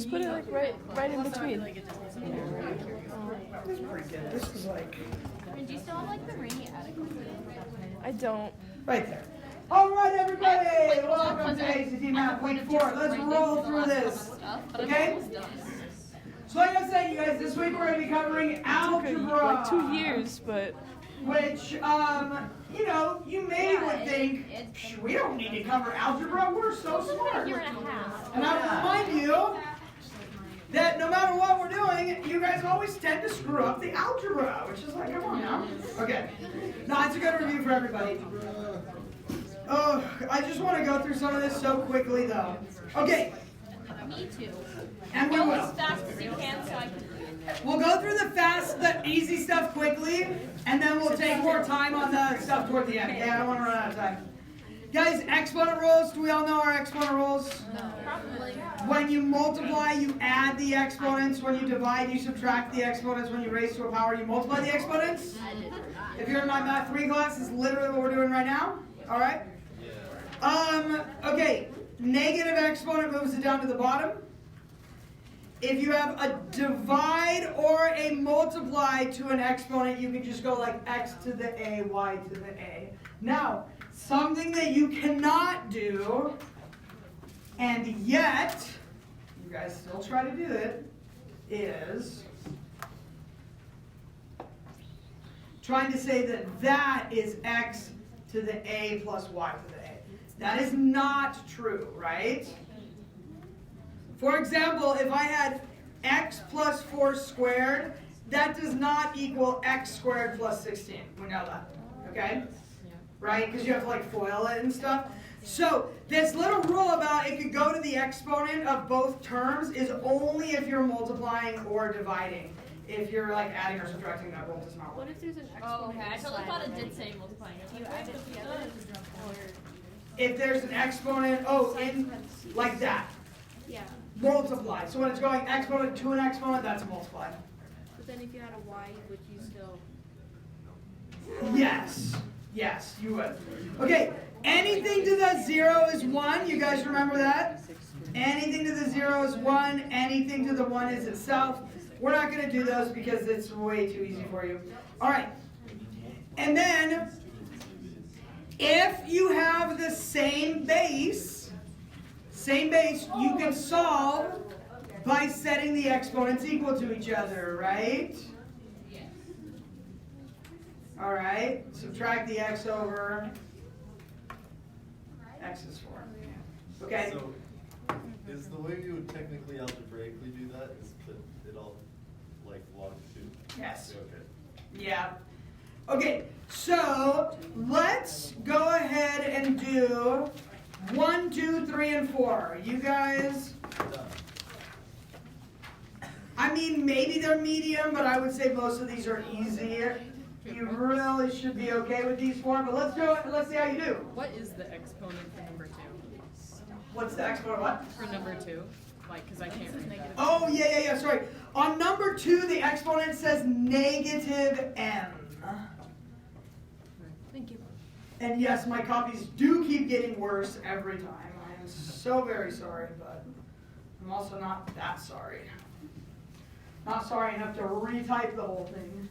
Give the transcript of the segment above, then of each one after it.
just put it like right in between. This is pretty good. This is like Do you still have like the rainy attic? I don't. right there. All right, everybody, welcome to ACT Math Week 4. Let's roll through this. Okay? So like I said, you guys, this week we're going to be covering algebra. Like 2 years, but Which, you know, you may would think, we don't need to cover algebra, we're so smart. Year and a half. And I will remind you that no matter what we're doing, you guys always tend to screw up the algebra, which is like, come on now. Okay. No, it's a good review for everybody. Oh, I just want to go through some of this so quickly, though. Okay. Me too. And we Go will. as fast as you can so I can. We'll go through the easy stuff quickly, and then we'll take more time on the stuff toward the end. Okay, I don't want to run out of time. Guys, exponent rules. Do we all know our exponent rules? No. Probably. When you multiply, you add the exponents. When you divide, you subtract the exponents. When you raise to a power, you multiply the exponents. If you're in my Math 3 class, this is literally what we're doing right now. All right? Okay, negative exponent moves it down to the bottom. If you have a divide or a multiply to an exponent, you can just go like x to the a, y to the a. Now, something that you cannot do, and yet, you guys still try to do it, is trying to say that that is x to the a plus y to the a. That is not true, right? For example, if I had x plus 4 squared, that does not equal x squared plus 16. We know that, okay? Right? Because you have to like FOIL it and stuff. So this little rule about it could go to the exponent of both terms is only if you're multiplying or dividing. If you're like adding or subtracting, that rule does not work. What if there's an exponent? Oh, okay. I totally thought it did say multiplying. You add it together? If there's an exponent, in like that. Yeah. Multiply. So when it's going exponent to an exponent, that's a multiply. But then if you had a y, would you still? Yes. Yes, you would. Okay, anything to the 0 is 1. You guys remember that? Anything to the 0 is 1. Anything to the 1 is itself. We're not going to do those because it's way too easy for you. All right. And then, if you have the same base, you can solve by setting the exponents equal to each other, right? All right, subtract the x over x is 4. Okay? So, is the way you would technically algebraically do that is put it all like log 2? Yes. Okay. Yeah. Okay, so let's go ahead and do 1, 2, 3, and 4. You guys, I mean, maybe they're medium, but I would say most of these are easy. You really should be okay with these 4, but let's do it. Let's see how you do. What is the exponent for number 2? What's the exponent? What? For number 2? Like, because I can't read that. Oh, yeah, sorry. On number 2, the exponent says negative n. Thank you. And yes, my copies do keep getting worse every time. I am so very sorry, but I'm also not that sorry. Not sorry enough to retype the whole thing.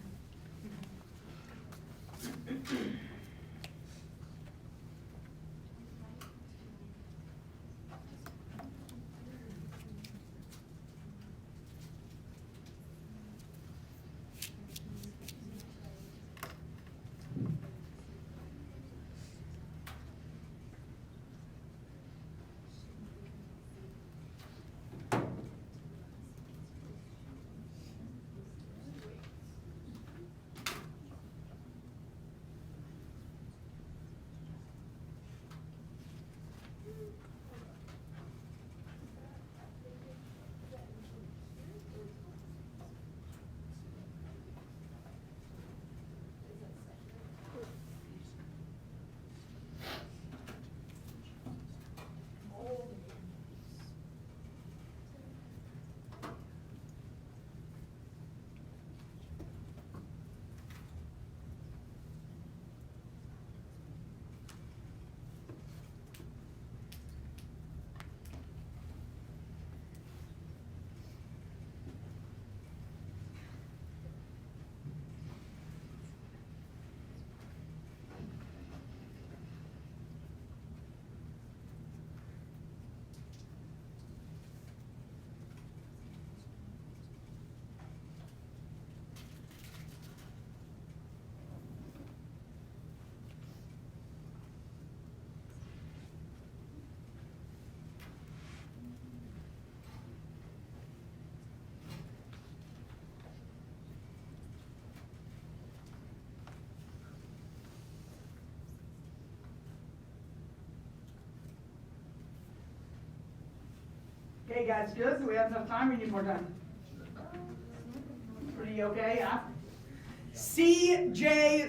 Okay, guys, good? Do we have enough time or need more time? Pretty okay, yeah? CJ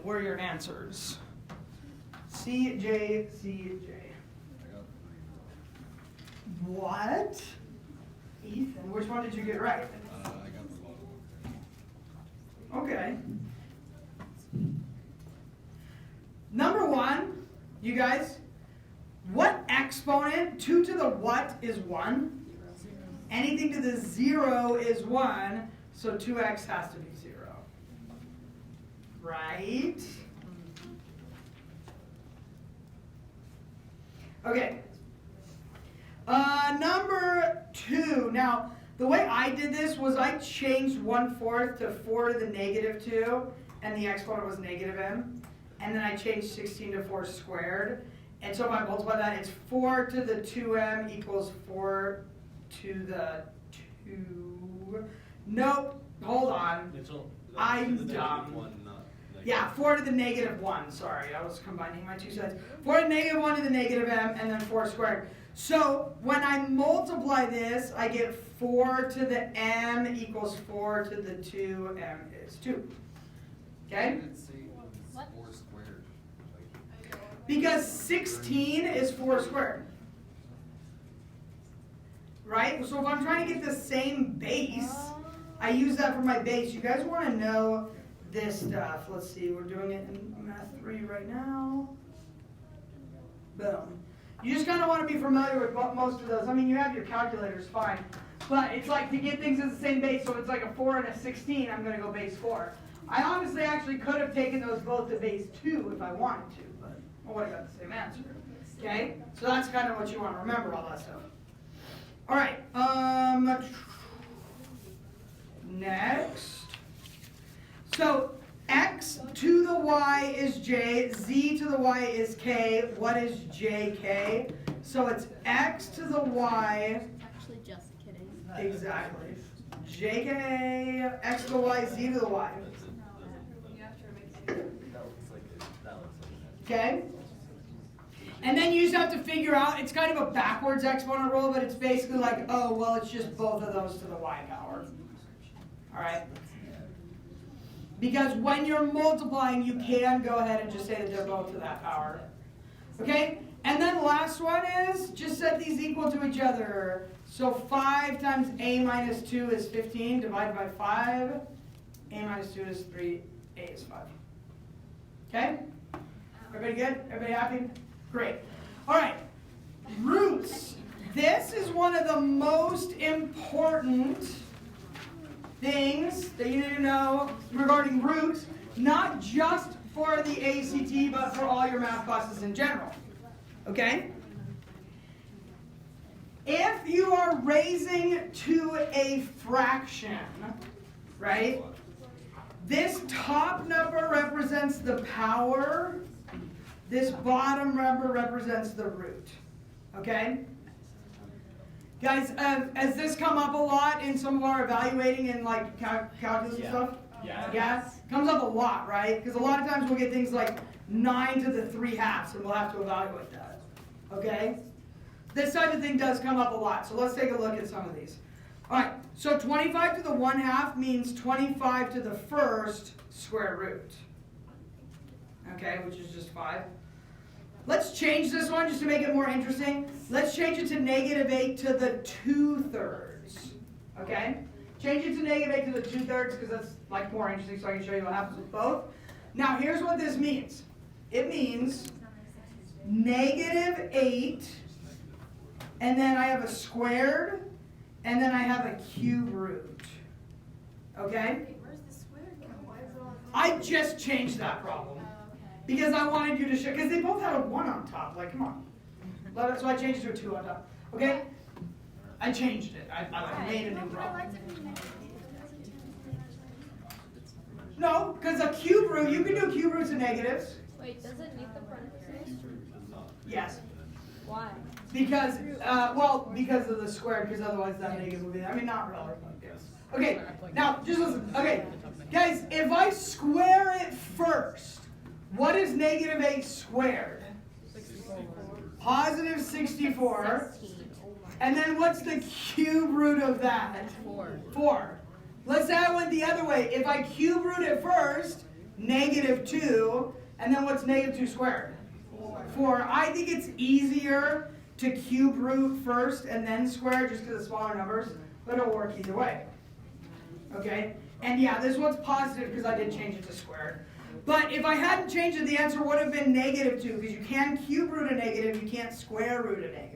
were your answers. CJ. What? Ethan, which one did you get right? I got the bottom. Okay. Number one, you guys, what exponent, 2 to the what is 1? Anything to the 0 is 1, so 2x has to be 0. Right? Okay. Number 2. Now, the way I did this was I changed 1/4 to 4 to the negative 2, and the exponent was negative m. And then I changed 16 to 4 squared. And so if I multiply that, it's 4 to the 2m equals 4 to the 2. Nope, hold on. Mitchell, I'm the negative dumb. one, not negative. Yeah, 4 to the negative 1. Sorry, I was combining my two sets. 4 to the negative 1 to the negative m, and then 4 squared. So when I multiply this, I get 4 to the m equals 4 to the 2m is 2. Okay? What? 4 squared. Because 16 is 4 squared. Right? So if I'm trying to get the same base, I use that for my base. You guys want to know this stuff. Let's see, we're doing it in Math 3 right now. Boom. You just kind of want to be familiar with most of those. I mean, you have your calculators, fine. But it's like to get things at the same base, so it's like a 4 and a 16, I'm going to go base 4. I honestly actually could have taken those both to base 2 if I wanted to, but I would have got the same answer. Okay? So that's kind of what you want to remember, all that stuff. All right. Next. So x to the y is j, z to the y is k. What is jk? So it's x to the y. Actually, just kidding. Exactly. jk, x to the y, z to the y. That looks like it. That looks like it. Okay? And then you just have to figure out, it's kind of a backwards exponent rule, but it's basically like, oh, well, it's just both of those to the y power. All right? Because when you're multiplying, you can go ahead and just say that they're both to that power. Okay? And then the last one is, just set these equal to each other. So 5 times a minus 2 is 15, divided by 5. A minus 2 is 3, a is 5. Okay? Everybody good? Everybody happy? Great. All right. Roots. This is one of the most important things that you need to know regarding roots, not just for the ACT, but for all your math classes in general. Okay? If you are raising to a fraction, right? This top number represents the power. This bottom number represents the root. Okay? Guys, has this come up a lot in some of our evaluating and like calculus and stuff? Yeah. Comes up a lot, right? Because a lot of times we'll get things like 9 to the 3/2 and we'll have to evaluate that. Okay? This type of thing does come up a lot. So let's take a look at some of these. All right. So 25 to the 1/2 means 25 to the first square root. Okay, which is just 5. Let's change this one just to make it more interesting. Let's change it to -8 to the 2/3. Okay? Change it to -8 to the 2/3 because that's like more interesting so I can show you what happens with both. Now here's what this means. It means -8 and then I have a squared and then I have a cube root. Okay? Where's the square come? I just changed that problem. Because I wanted you to show, because they both had a 1 on top. Like, come on. So I changed it to a 2 on top. Okay? I changed it. I made a new problem. No, because a cube root, you can do cube roots and negatives. Wait, does it need the parentheses? Yes. Why? Because, because of the square, because otherwise that negative would be there. I mean, not really. Okay, now, just listen. Okay, guys, if I square it first, what is -8 squared? 64. Positive 64. And then what's the cube root of that? 4. 4. Let's say I went the other way. If I cube root it first, -2, and then what's -2 squared? 4. I think it's easier to cube root first and then square just because of smaller numbers, but it'll work either way. Okay? And yeah, this one's positive because I did change it to squared. But if I hadn't changed it, the answer would have been -2 because you can cube root a negative, you can't square root a negative.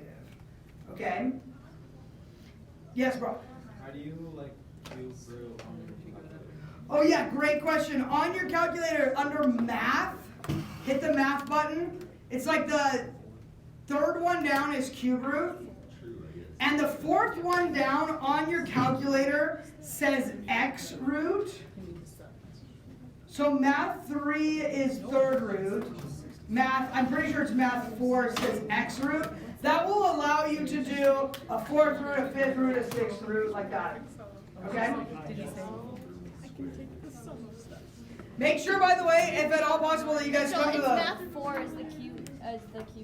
Okay? Yes, bro? How do you like cube root on your calculator? Oh yeah, great question. On your calculator, under math, hit the math button. It's like the third one down is cube root. And the fourth one down on your calculator says x root. So math 3 is third root. Math, I'm pretty sure it's math 4 says x root. That will allow you to do a fourth root, a fifth root, a sixth root, like that. Okay? Make sure, by the way, if at all possible, that you guys So come to it's the... math 4 is the cube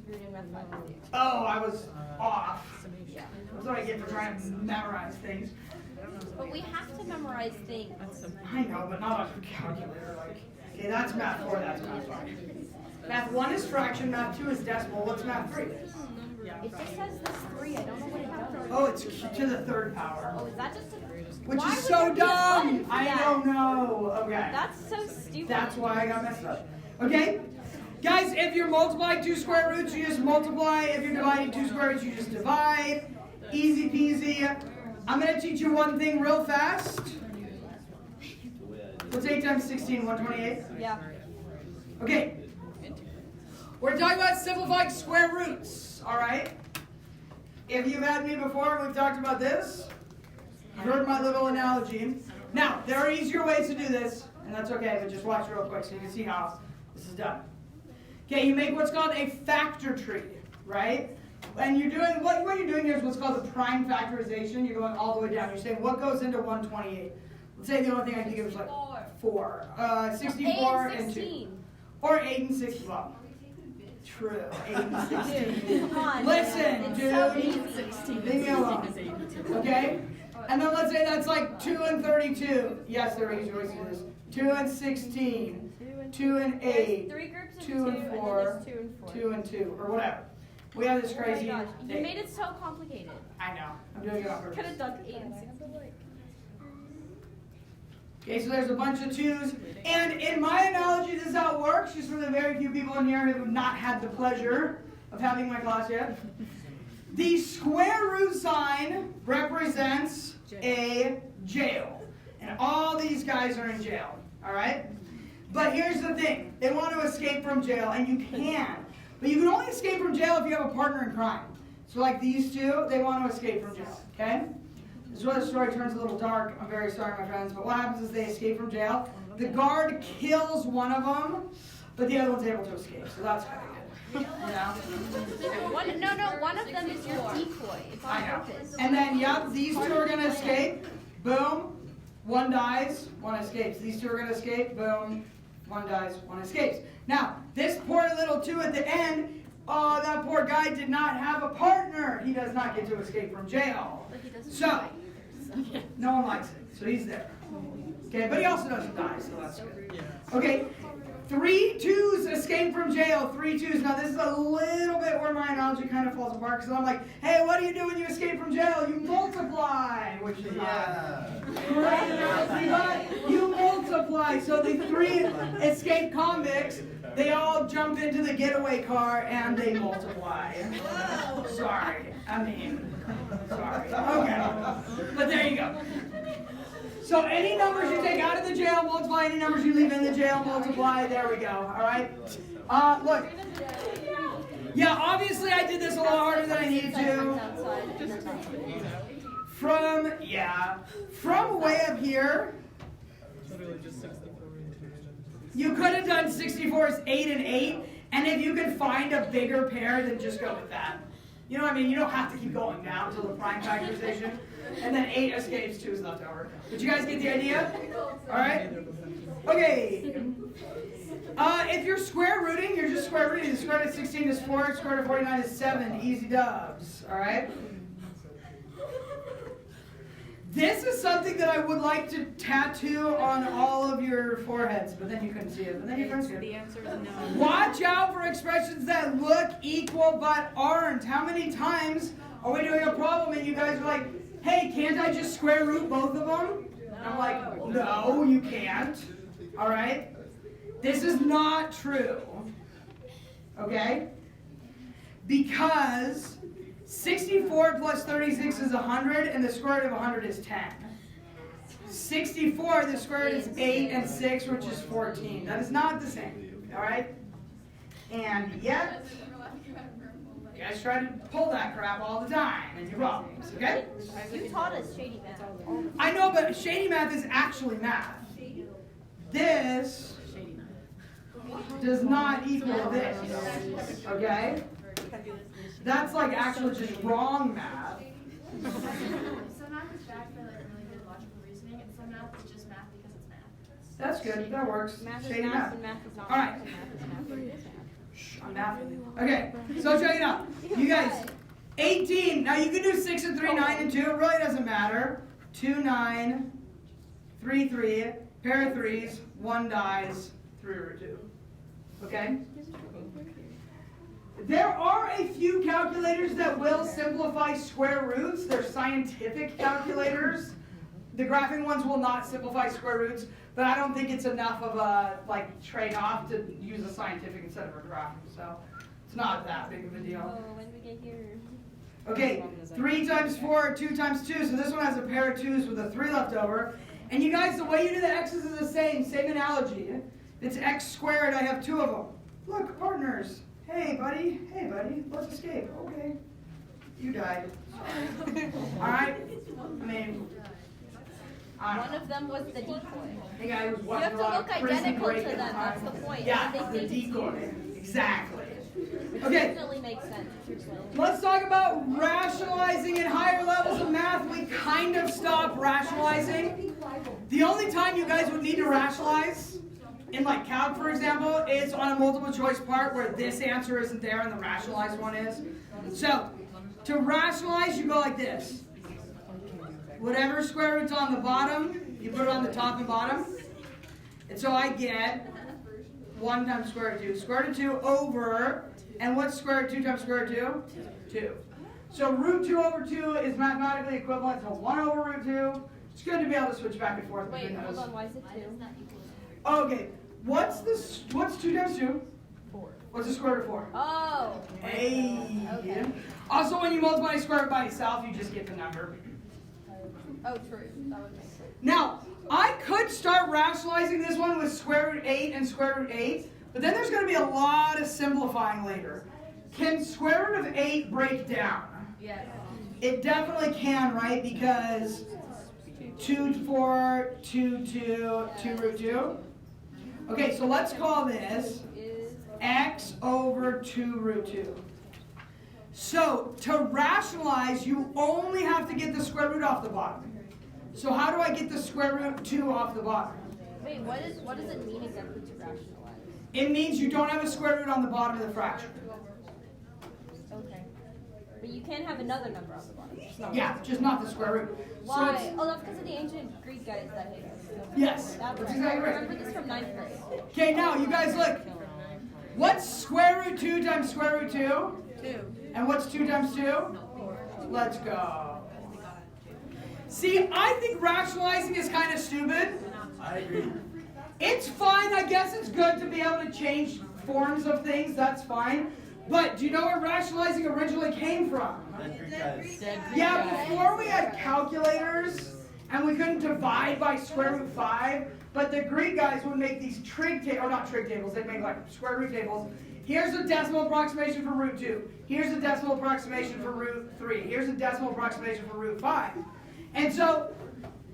root in math 5. Oh, I was off. Yeah. That's what I get for trying to memorize things. But we have to memorize things. I know, but not on your calculator. Like, okay, that's math 4, that's math 5. Math 1 is fraction, math 2 is decimal. What's math 3? It just says this 3. I don't know what it does. Oh, it's to the third power. Oh, is that just a... Which Why is would so there be a dumb. button for I that? don't know. Okay. That's so stupid. That's why I got messed up. Okay? Guys, if you're multiplying 2 square roots, you just multiply. If you're dividing 2 square roots, you just divide. Easy peasy. I'm going to teach you one thing real fast. What's 8 times 16? 128? Yeah. Okay. We're talking about simplifying square roots. All right? If you've had me before, we've talked about this. You've heard my little analogy. Now, there are easier ways to do this, and that's okay, but just watch real quick so you can see how this is done. Okay, you make what's called a factor tree, right? And you're doing, what you're doing here is what's called the prime factorization. You're going all the way down. You're saying, what goes into 128? Let's say the only thing I can give is like 4. 64 and 2. Or 8 and 16. Well, true. 8 and 16. Come on. Listen, It's dude. so easy. Leave me alone. Okay? And then let's say that's like 2 and 32. Yes, there are easier ways to do this. 2 and 16. 2 and 8. 3 groups of 2 and 4. and then there's 2 and 4. 2 and 2. Or whatever. We have this Oh my crazy gosh, you thing. made it so complicated. I know. I'm doing it on Could purpose. have done 8 and 16. Okay, so there's a bunch of 2s. And in my analogy, this is how it works, just for the very few people in here who have not had the pleasure of having my class yet. The square root sign represents a jail. And all these guys are in jail. Alright? But here's the thing. They want to escape from jail, and you can. But you can only escape from jail if you have a partner in crime. So like these two, they want to escape from jail. Okay? This is where the story turns a little dark. I'm very sorry, my friends. But what happens is they escape from jail. The guard kills one of them, but the other one's able to escape. So that's kind of good. You know? One of them is your decoy. It's on I know. purpose. And then, yep, these two are going to escape. Boom. One dies, one escapes. These two are going to escape. Boom. One dies, one escapes. Now, this poor little 2 at the end, oh, that poor guy did not have a partner. He does not get to escape from jail. But he doesn't So, die. no one likes it. So he's there. Okay, but he also doesn't die, so that's good. Okay, 3 2s escape from jail. 3 2s. Now this is a little bit where my analogy kind of falls apart because I'm like, hey, what do you do when you escape from jail? You multiply, which is not great analogy, but you multiply. So the 3 escaped convicts, they all jump into the getaway car and they multiply. Sorry, sorry. Okay, but there you go. So any numbers you take out of the jail, multiply. Any numbers you leave in the jail, multiply. There we go. All right. Look. Yeah, obviously I did this a lot harder than I needed to. From way up here, you could have done 64 as 8 and 8, and if you could find a bigger pair, then just go with that. You know what I mean? You don't have to keep going down to the prime factorization. And then 8 escapes, 2 is left over. Did you guys get the idea? Alright? Okay. If you're square rooting, you're just square rooting. The square root of 16 is 4, square root of 49 is 7. Easy dubs. Alright? This is something that I would like to tattoo on all of your foreheads, but then you couldn't see it. But then your friends could. The answer is no. Watch out for expressions that look equal but aren't. How many times are we doing a problem and you guys are like, hey, can't I just square root both of them? And I'm like, no, you can't. All right? This is not true. Okay? Because 64 plus 36 is 100, and the square root of 100 is 10. 64, the square root is 8 and 6, which is 14. That is not the same. All right? And yet, you guys try to pull that crap all the time in your problems, okay? You taught us shady math. I know, but shady math is actually math. This does not equal this, okay? That's like actually just wrong math. Some math is backed by like really good logical reasoning, and some math is just math because it's math. That's good. That works. Math Shady is math, math. and math is not All right. math, and math is math, and it is math. Shh, I'm mathing. Okay, so check it out. You guys, 18. Now you can do 6 and 3, 9 and 2. It really doesn't matter. 2, 9, 3, 3, pair of threes, 1 dies, 3 root 2. Okay? There are a few calculators that will simplify square roots. They're scientific calculators. The graphing ones will not simplify square roots, but I don't think it's enough of a trade-off to use a scientific instead of a graphing. So it's not that big of a deal. Oh, when did we get here? Okay, 3 times 4, 2 times 2. So this one has a pair of 2s with a 3 left over. And you guys, the way you do the x's is the same analogy. It's x squared. I have 2 of them. Look, partners. Hey, buddy. Hey, buddy. Let's escape. Okay. You died. All right? I mean, I don't One of them was the decoy. know. The guy who was You watching have a to lot look of Prison identical to Break them. at the That's time. the point. Yeah, They the think it's decoy. Exactly. Which Okay. definitely makes sense if you're explaining. Let's talk about rationalizing in higher levels of math. We kind of stop rationalizing. The only time you guys would need to rationalize, in like calc for example, is on a multiple choice part where this answer isn't there and the rationalized one is. So, to rationalize, you go like this. Whatever square root's on the bottom, you put it on the top and bottom. And so I get 1 times square root of 2. Square root of 2 over, and what's square root of 2 times square root of 2? 2. So root 2 over 2 is mathematically equivalent to 1 over root 2. It's good to be able to switch back and forth Wait, between hold those. on. Why is it 2? Okay, what's 2 times 2? 4. What's the square root of 4? Oh. Hey. Okay. Also, when you multiply a square root by itself, you just get the number. Oh, true. That would make sense. Now, I could start rationalizing this one with square root 8 and square root 8, but then there's going to be a lot of simplifying later. Can square root of 8 break down? Yes. It definitely can, right? Because 2, 4, 2, 2, 2 root 2. Okay, so let's call this x over 2 root 2. So, to rationalize, you only have to get the square root off the bottom. So how do I get the square root of 2 off the bottom? Wait, what does it mean exactly to rationalize? It means you don't have a square root on the bottom of the fraction. Okay. But you can have another number on the bottom. Just not Yeah, just not the square root. So Why? it's, Oh, that's because of the ancient Greek guys that hate us. yes, That's that's right. exactly I right. remember this from 9th grade. Okay, now you guys look. What's square root 2 times square root 2? 2. And what's 2 times 2? Let's go. See, I think rationalizing is kind of stupid. I agree. It's fine, I guess it's good to be able to change forms of things, that's fine. But do you know where rationalizing originally came from? Yeah, before we had calculators and we couldn't divide by square root 5, but the Greek guys would make these trig tables, or not trig tables, they'd make like square root tables. Here's a decimal approximation for root 2. Here's a decimal approximation for root 3. Here's a decimal approximation for root 5. And so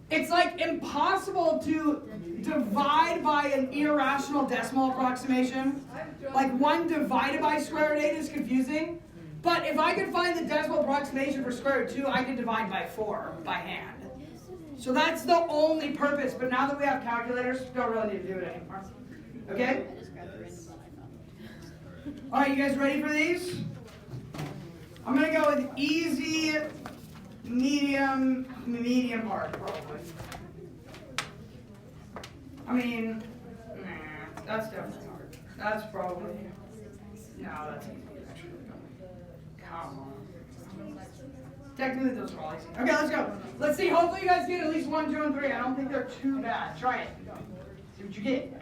it's like impossible to divide by an irrational decimal approximation. Like 1 divided by square root 8 is confusing. But if I could find the decimal approximation for square root 2, I could divide by 4 by hand. So that's the only purpose. But now that we have calculators, we don't really need to do it anymore. Okay? All right, you guys ready for these? I'm going to go with easy medium part, probably. I mean, nah, that's definitely hard. That's probably, no, that's easy, actually. Come on. Technically, those are all easy. Okay, let's go. Let's see, hopefully you guys get at least 1, 2, and 3. I don't think they're too bad. Try it. See what you get.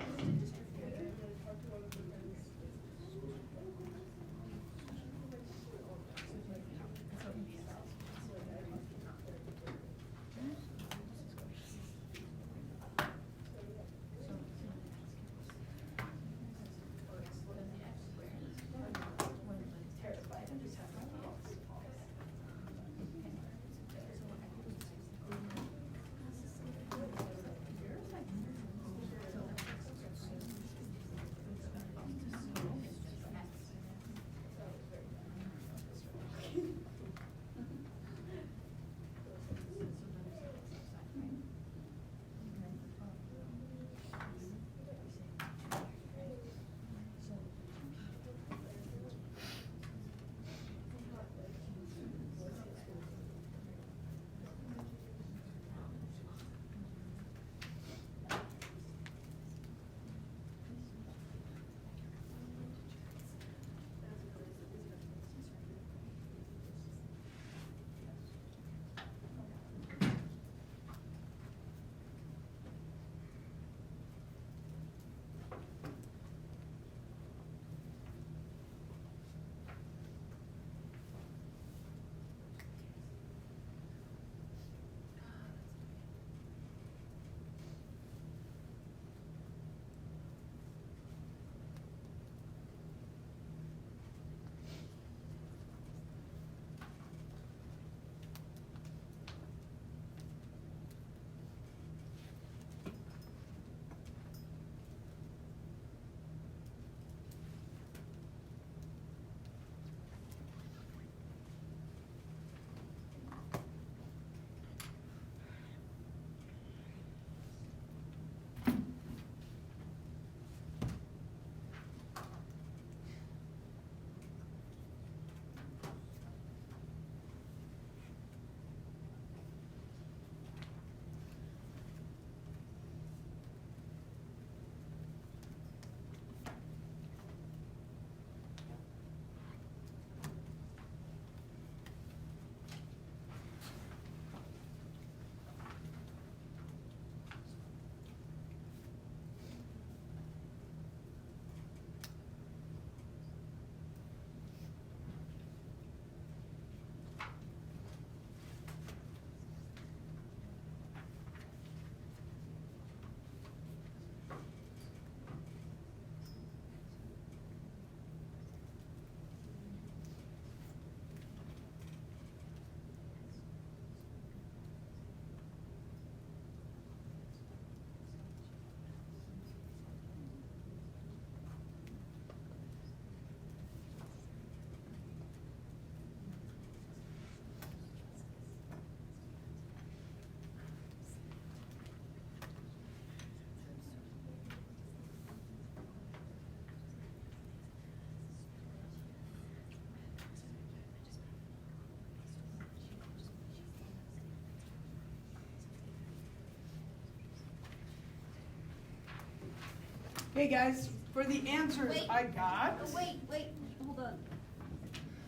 Hey guys, for the answers Wait. I got. Oh, wait, hold on.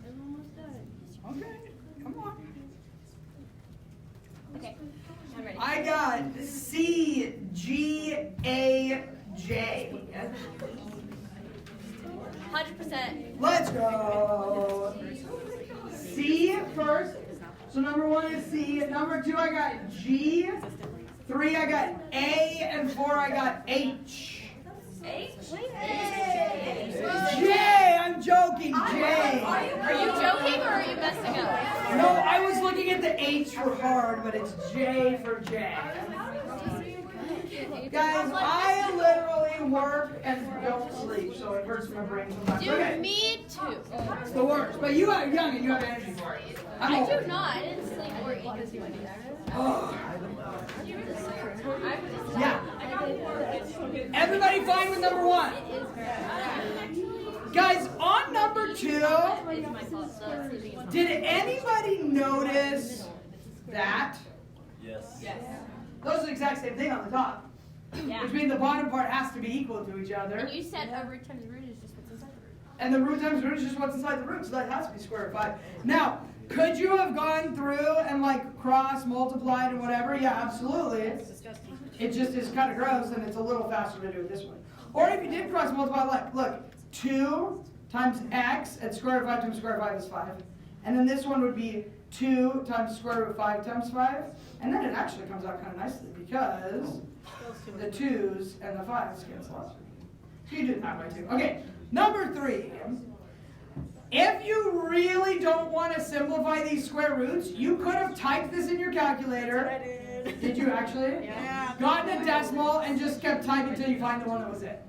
I'm almost done. Okay, come on. Okay, I'm ready. I got CGAJ. 100%. Let's go. C first. So number 1 is C. Number 2 I got G. 3 I got A, and 4 I got H. H? J. I'm joking. J. Are you joking or are you messing up? No, I was looking at the H for hard, but it's J for J. Guys, I literally work and don't sleep, so it hurts my brain sometimes. Okay. Me too. It's the worst. But you are young and you have energy for it. I'm I old. do not. I didn't sleep or eat. Oh. Yeah. Everybody fine with number 1? Guys, on number 2, did anybody notice that. Yes. Yes. Those are the exact same thing on the top. Yeah. Which means the bottom part has to be equal to each other. And you said a root times root is just what's inside the root. And the root times root is just what's inside the root, so that has to be square root of 5. Now, could you have gone through and like cross multiplied and whatever? Yeah, absolutely. It just is kind of gross, and it's a little faster to do it this way. Or if you did cross multiply, like, look, 2 times x at square root of 5 times square root of 5 is 5. And then this one would be 2 times square root of 5 times 5. And then it actually comes out kind of nicely because the 2's and the 5's cancel out. So you do it that way too. Okay, number 3. If you really don't want to simplify these square roots, you could have typed this in your calculator. Did you actually? Yeah. Gotten a decimal and just kept typing until you find the one that was it.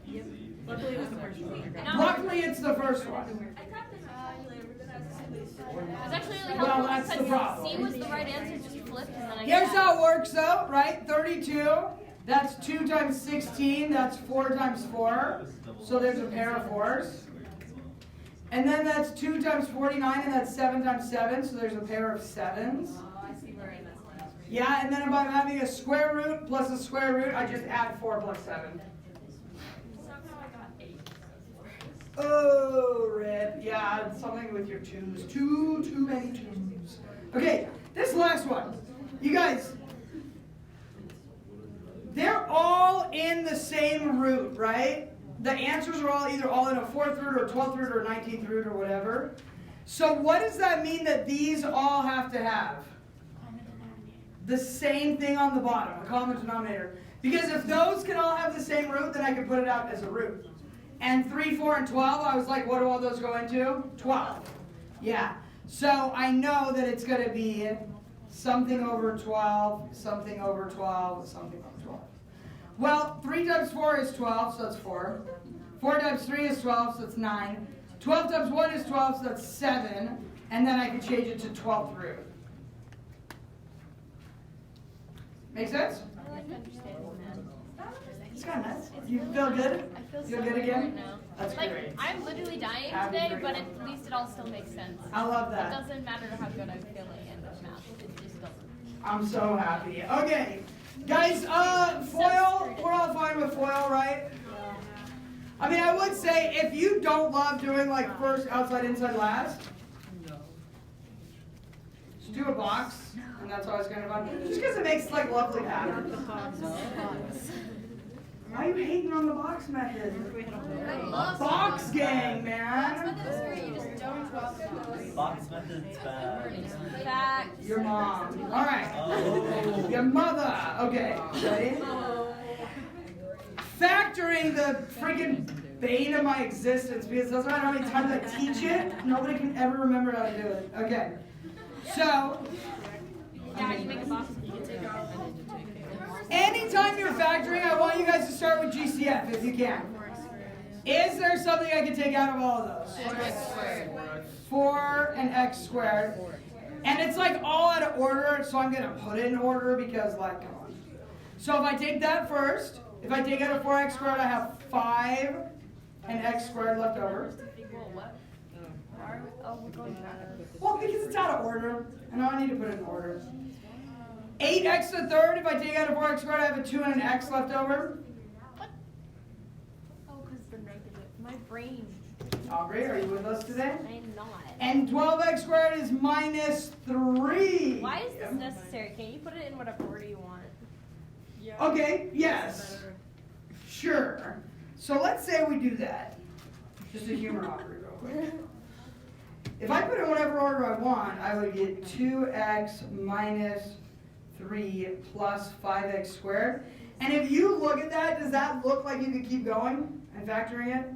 Luckily, it was the first one. Luckily, it's the first one. It was actually really Well, helpful that's the because problem. C was the right answer, just flipped and then I Here's got how it works though, right? 32, that's 2 times 16, that's 4 times 4. So there's a pair of 4s. And then that's 2 times 49, and that's 7 times 7, so there's a pair of 7s. Yeah, and then if I'm having a square root plus a square root, I just add 4 plus 7. Oh, rip. Yeah, something with your 2's. Too many 2's. Okay, this last one. You guys, they're all in the same root, right? The answers are all either all in a 4th root or a 12th root or a 19th root or whatever. So what does that mean that these all have to have? The same thing on the bottom, a common denominator. Because if those can all have the same root, then I can put it out as a root. And 3, 4, and 12, I was like, what do all those go into? 12. Yeah. So I know that it's going to be something over 12, something over 12, something over 12. Well, 3 times 4 is 12, so that's 4. 4 times 3 is 12, so that's 9. 12 times 1 is 12, so that's 7. And then I can change it to 12th root. Make sense? I like understanding that. It's kind of nice. You feel good? I feel Feel so good good again? right now. That's Like, great. I'm literally dying Happy today, for you. but at least it all still makes sense. I love It that. doesn't matter how good I'm feeling in math. It just doesn't. I'm so happy. Okay, guys, foil, we're all fine with foil, right? I mean, I would say if you don't love doing like first, outside, inside, last, just do a box, and that's always kind of fun. Just because it makes like lovely patterns. Why are you hating on the box method? Box gang, man. You just don't drop it. Box method's bad. Facts. Your mom. All right. Oh. Your mother. Okay. Ready? Factoring the freaking bane of my existence because it doesn't matter how many times I teach it, nobody can ever remember how to do it. Okay. So, Yeah, you make a box. anytime you're factoring, I want you guys to start with GCF if you can. Is there something I can take out of all of those? X squared. 4 and x squared. And it's like all out of order, so I'm going to put it in order because, like, come on. So if I take that first, if I take out a 4x squared, I have 5 and x squared left over. Oh, we're going back. Well, because it's out of order, and I need to put it in order. 8x to the third, if I take out a 4x squared, I have a 2 and an x left over. Oh, because the negative. My brain. Aubrey, are you with us today? I am not. And 12x squared is minus 3. Why is this necessary? Can you put it in whatever order you want? Okay, yes. Sure. So let's say we do that. Just to humor Aubrey real quick. If I put it in whatever order I want, I would get 2x minus 3 plus 5x squared. And if you look at that, does that look like you could keep going and factoring it?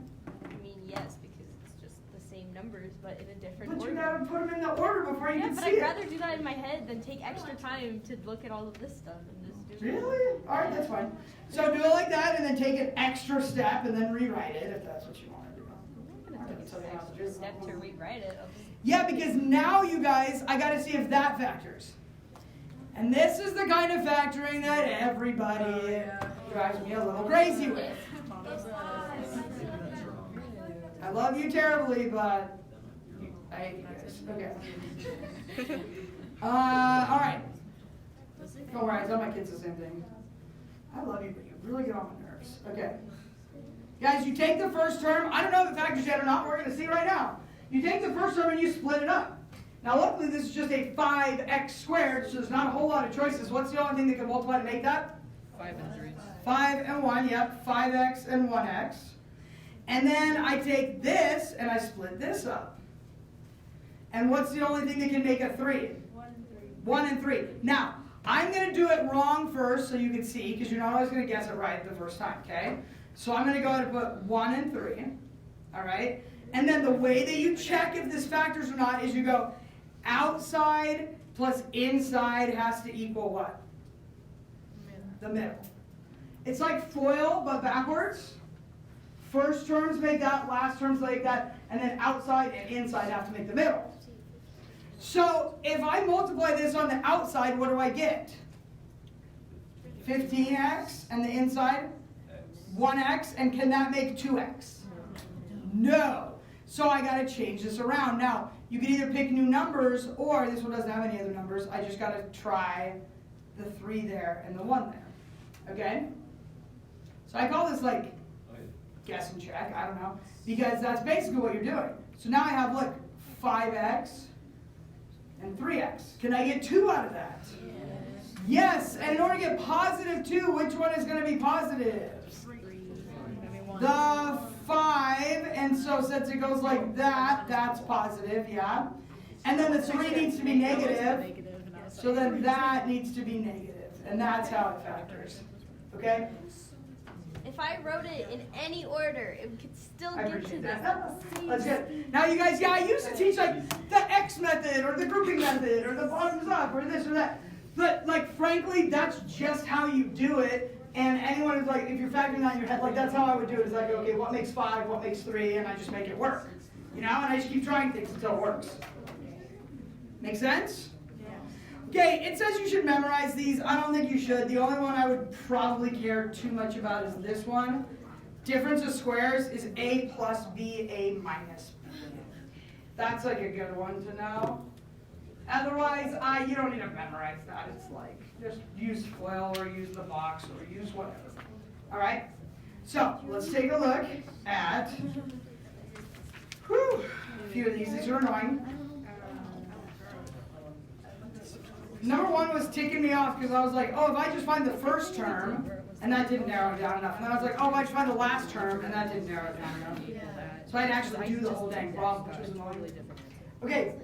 I mean, yes, because it's just the same numbers, but in a different But order. you gotta put them in the order before you Yeah, can but see I'd it. rather do that in my head than take extra time to look at all of this stuff and just do it. Really? Alright, that's fine. So do it like that and then take an extra step and then rewrite it if that's what you want to do. I'm not gonna take an extra step to rewrite it. I'll just- Yeah, because now you guys, I gotta see if that factors. And this is the kind of factoring that everybody drives me a little crazy with. I love you terribly, but I hate you guys. Okay. Alright. Don't worry, I tell my kids the same thing. I love you, but you really get on my nerves. Okay. Guys, you take the first term. I don't know if the factors yet or not. We're going to see right now. You take the first term and you split it up. Now, luckily, this is just a 5x squared, so there's not a whole lot of choices. What's the only thing that can multiply to make that? 5 and 3. 5 and 1, yep. 5x and 1x. And then I take this and I split this up. And what's the only thing that can make a 3? 1 and 3. Now, I'm going to do it wrong first so you can see, because you're not always going to guess it right the first time, okay? So I'm going to go ahead and put 1 and 3, all right? And then the way that you check if this factors or not is you go outside plus inside has to equal what? The middle. It's like FOIL, but backwards. First terms make that, last terms make that, and then outside and inside have to make the middle. So if I multiply this on the outside, what do I get? 15x, and the inside? 1x, and can that make 2x? No. So I got to change this around. Now, you can either pick new numbers, or this one doesn't have any other numbers. I just got to try the 3 there and the 1 there. Okay? So I call this like guess and check. I don't know. Because that's basically what you're doing. So now I have, look, 5x and 3x. Can I get 2 out of that? Yes. And in order to get positive 2, which one is going to be positive? The 5, and so since it goes like that, that's positive, yeah. And then the 3 needs to be negative, so then that needs to be negative, and that's how it factors, okay? If I wrote it in any order, it could still I get to appreciate the that. same. That's good. Now you guys, yeah, I used to teach like the X method, or the grouping method, or the bottoms up, or this or that. But like, frankly, that's just how you do it. And anyone who's like, if you're factoring that in your head, like that's how I would do it. Is like, okay, what makes 5, what makes 3, and I just make it work. You know, and I just keep trying things until it works. Make sense? Okay, it says you should memorize these. I don't think you should. The only one I would probably care too much about is this one. Difference of squares is a plus b, a minus b. That's like a good one to know. Otherwise, you don't need to memorize that. It's like, just use FOIL or use the box or use whatever. All right? So, let's take a look at a few of these. These are annoying. Number 1 was ticking me off because I was like, oh, if I just find the first term, and that didn't narrow it down enough. And then I was like, oh, if I just find the last term, and that didn't narrow it down enough. So I had to actually do the whole dang problem, which was annoying. Okay.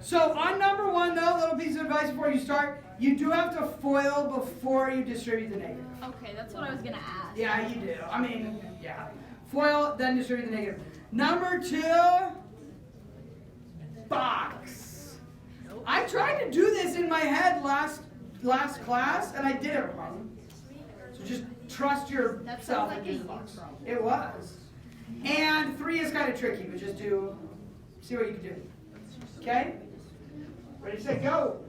So on number 1, though, little piece of advice before you start, you do have to FOIL before you distribute the negative. Okay, that's what I was gonna ask. Yeah, you do. I mean, yeah. FOIL, then distribute the negative. Number 2, box. I tried to do this in my head last class, and I did it wrong. So just trust yourself and do the box. It was. And 3 is kind of tricky, but just see what you can do. Okay? Ready, set, go.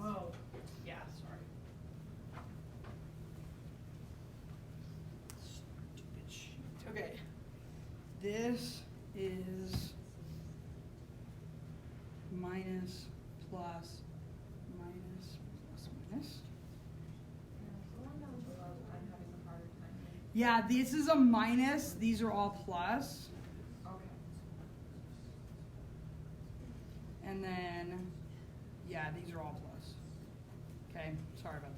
Oh, yeah, sorry. Stupid sheet. Okay. This is minus, plus, minus, plus, minus. Yeah, this is a minus. These are all plus. Okay. And then, yeah, these are all plus. Okay, sorry about that.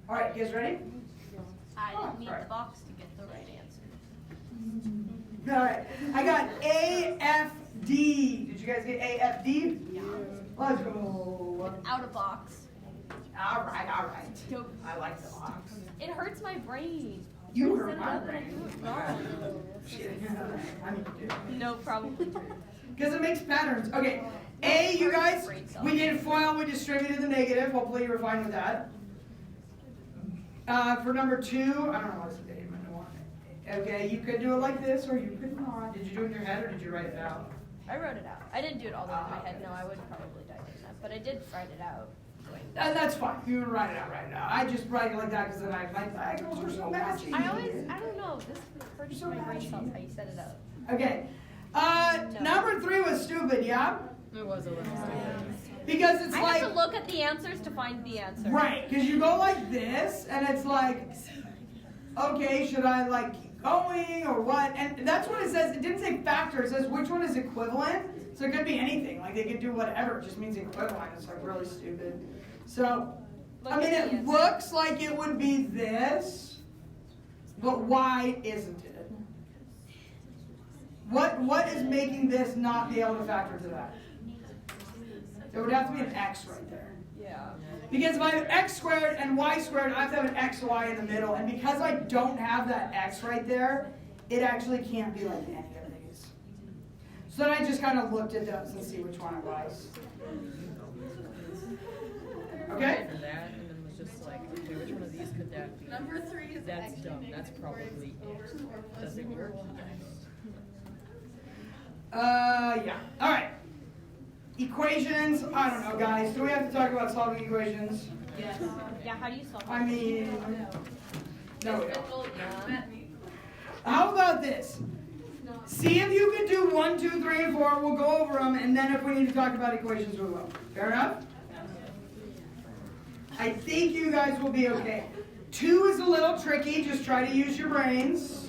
All right, you guys ready? I Oh, didn't need sorry. the box to get the right answer. All right, I got AFD. Did you guys get AFD? Yeah. Let's go. Out of box. All right, all right. Dope. I like the box. It hurts my brain. You I hurt set it my up and I brain. do it wrong. Shit, I need to do it. No, probably true. Because it makes patterns. Okay, A, you guys, we did FOIL, we distributed the negative. Hopefully you were fine with that. For number 2, I don't know what's the date. Okay, you could do it like this or you could not. Did you do it in your head or did you write it out? I wrote it out. I didn't do it all the way in my head. No, I would probably dive in that. But I did write it out. And that's fine. You can write it out right now. I just write it like that because then my diagonals are so matchy. I don't know. This hurts So my brain matchy. cells how you set it up. Okay. Number 3 was stupid, yeah? It was a little stupid. Because it's I like, have to look at the answers to find the answer. right, because you go like this and it's like, okay, should I like keep going or what? And that's what it says. It didn't say factor. It says which one is equivalent. So it could be anything. Like they could do whatever. It just means equivalent. It's like really stupid. So, Look I mean, at the it answer. looks like it would be this, but why isn't it? What is making this not be able to factor to that? There would have to be an x right there. Yeah. Because if I have x squared and y squared, I have to have an xy in the middle. And because I don't have that x right there, it actually can't be like any of these. So then I just kind of looked at those and see which one it was. Okay? For that, and then was just like, okay, which one of these could that be? Number 3 is That's actually dumb. negative That's probably 4x it. over 4 plus Does it 4 work? Yeah. All right. Equations. I don't know, guys. Do we have to talk about solving equations? Yes. Yeah, how do you solve I it? mean, no, we don't. Well, you met me. How about this? See if you can do 1, 2, 3, and 4. We'll go over them, and then if we need to talk about equations, we will. Fair enough? I think you guys will be okay. 2 is a little tricky. Just try to use your brains.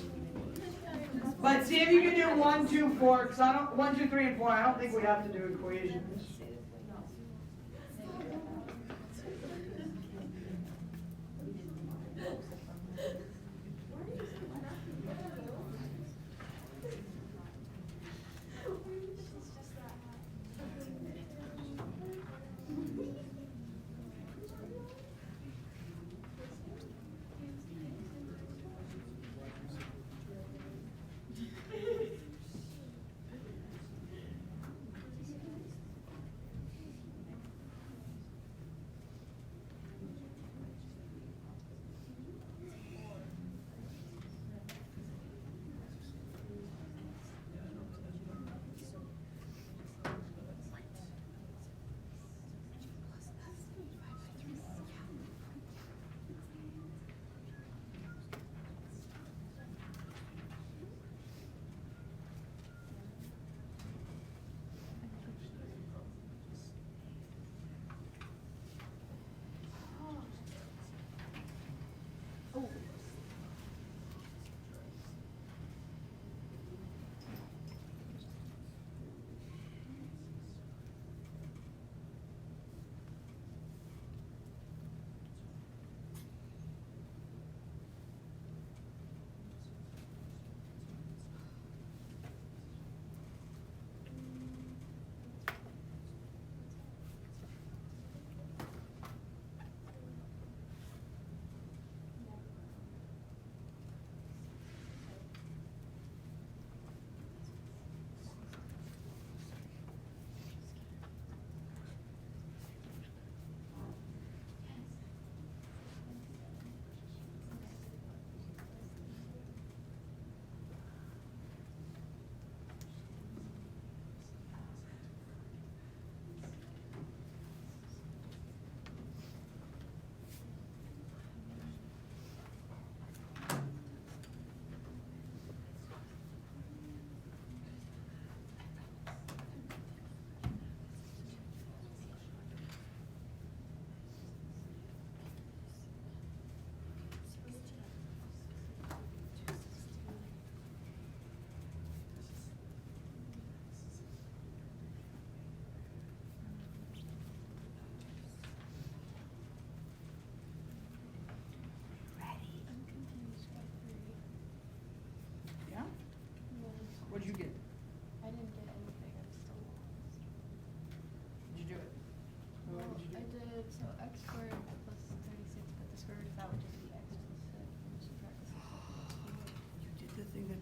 But see if you can do 1, 2, 4. Because I don't 1, 2, 3, and 4. I don't think we have to do equations.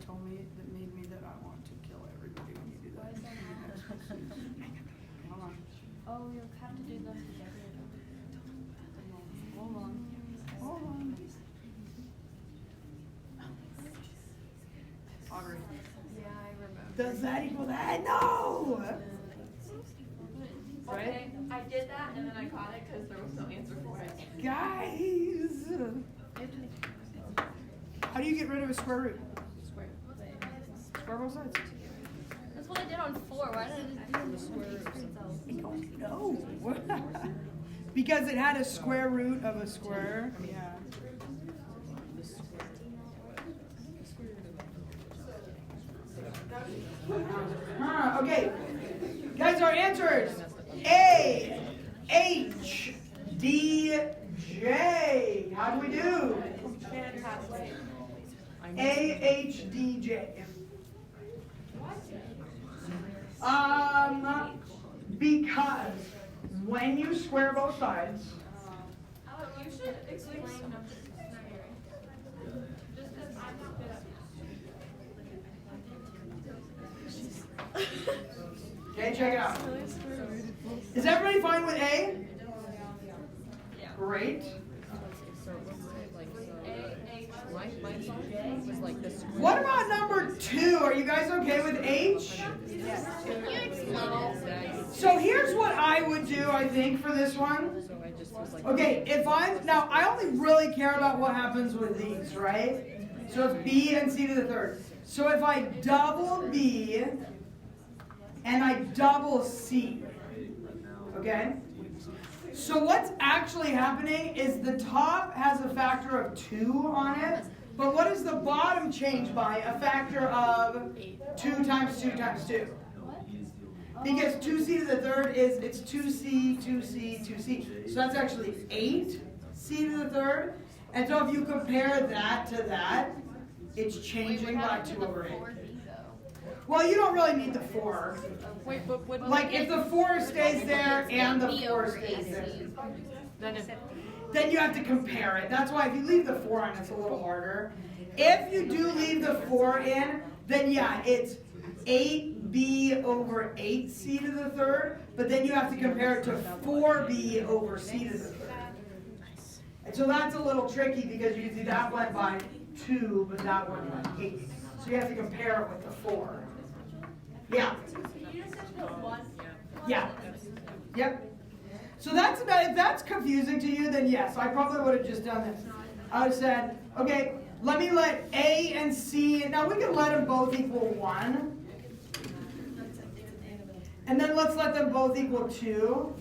told me, that made me that I want to kill everybody when you do that. Hold on. Oh, you'll have to do them together. Hold on. Hold on. Aubrey. Yeah, I remember. Does that equal that? No! Okay, I did that and then I caught it because there was no answer for it. Guys! How do you get rid of a square root? Square both sides. That's what I did on 4. Why did I just do the square root? No. Because it had a square root of a square. Yeah. Okay. Guys, our answers. A, H, D, J. How do we do? A, H, D, J. Because when you square both sides, You should explain numbers. Just because I'm not good at okay, check it out. Is everybody fine with A? Great. So let's say like, my song was like this. What about number 2? Are you guys okay with H? So here's what I would do, I think, for this one. So I just was like. Okay, now I only really care about what happens with these, right? So it's B and C to the third. So if I double B and I double C, okay? So what's actually happening is the top has a factor of 2 on it, but what does the bottom change by? A factor of 2 times 2 times 2. Because 2C to the third it's 2C, 2C, 2C. So that's actually 8C to the third. And so if you compare that to that, it's changing by 2 over 8. Well, you don't really need the 4. Wait, but what? Like if the 4 stays there and the 4 stays there, then you have to compare it. That's why if you leave the 4 in, it's a little harder. If you do leave the 4 in, then yeah, it's 8B over 8C to the third, but then you have to compare it to 4B over C to the third. And so that's a little tricky because you can see that went by 2, but that one by 8. So you have to compare it with the 4. Yeah. You just said put 1. Yeah. Yep. So that's about, if that's confusing to you, then yes, I probably would have just done this. I would have said, okay, let me let A and C, now we can let them both equal 1. And then let's let them both equal 2.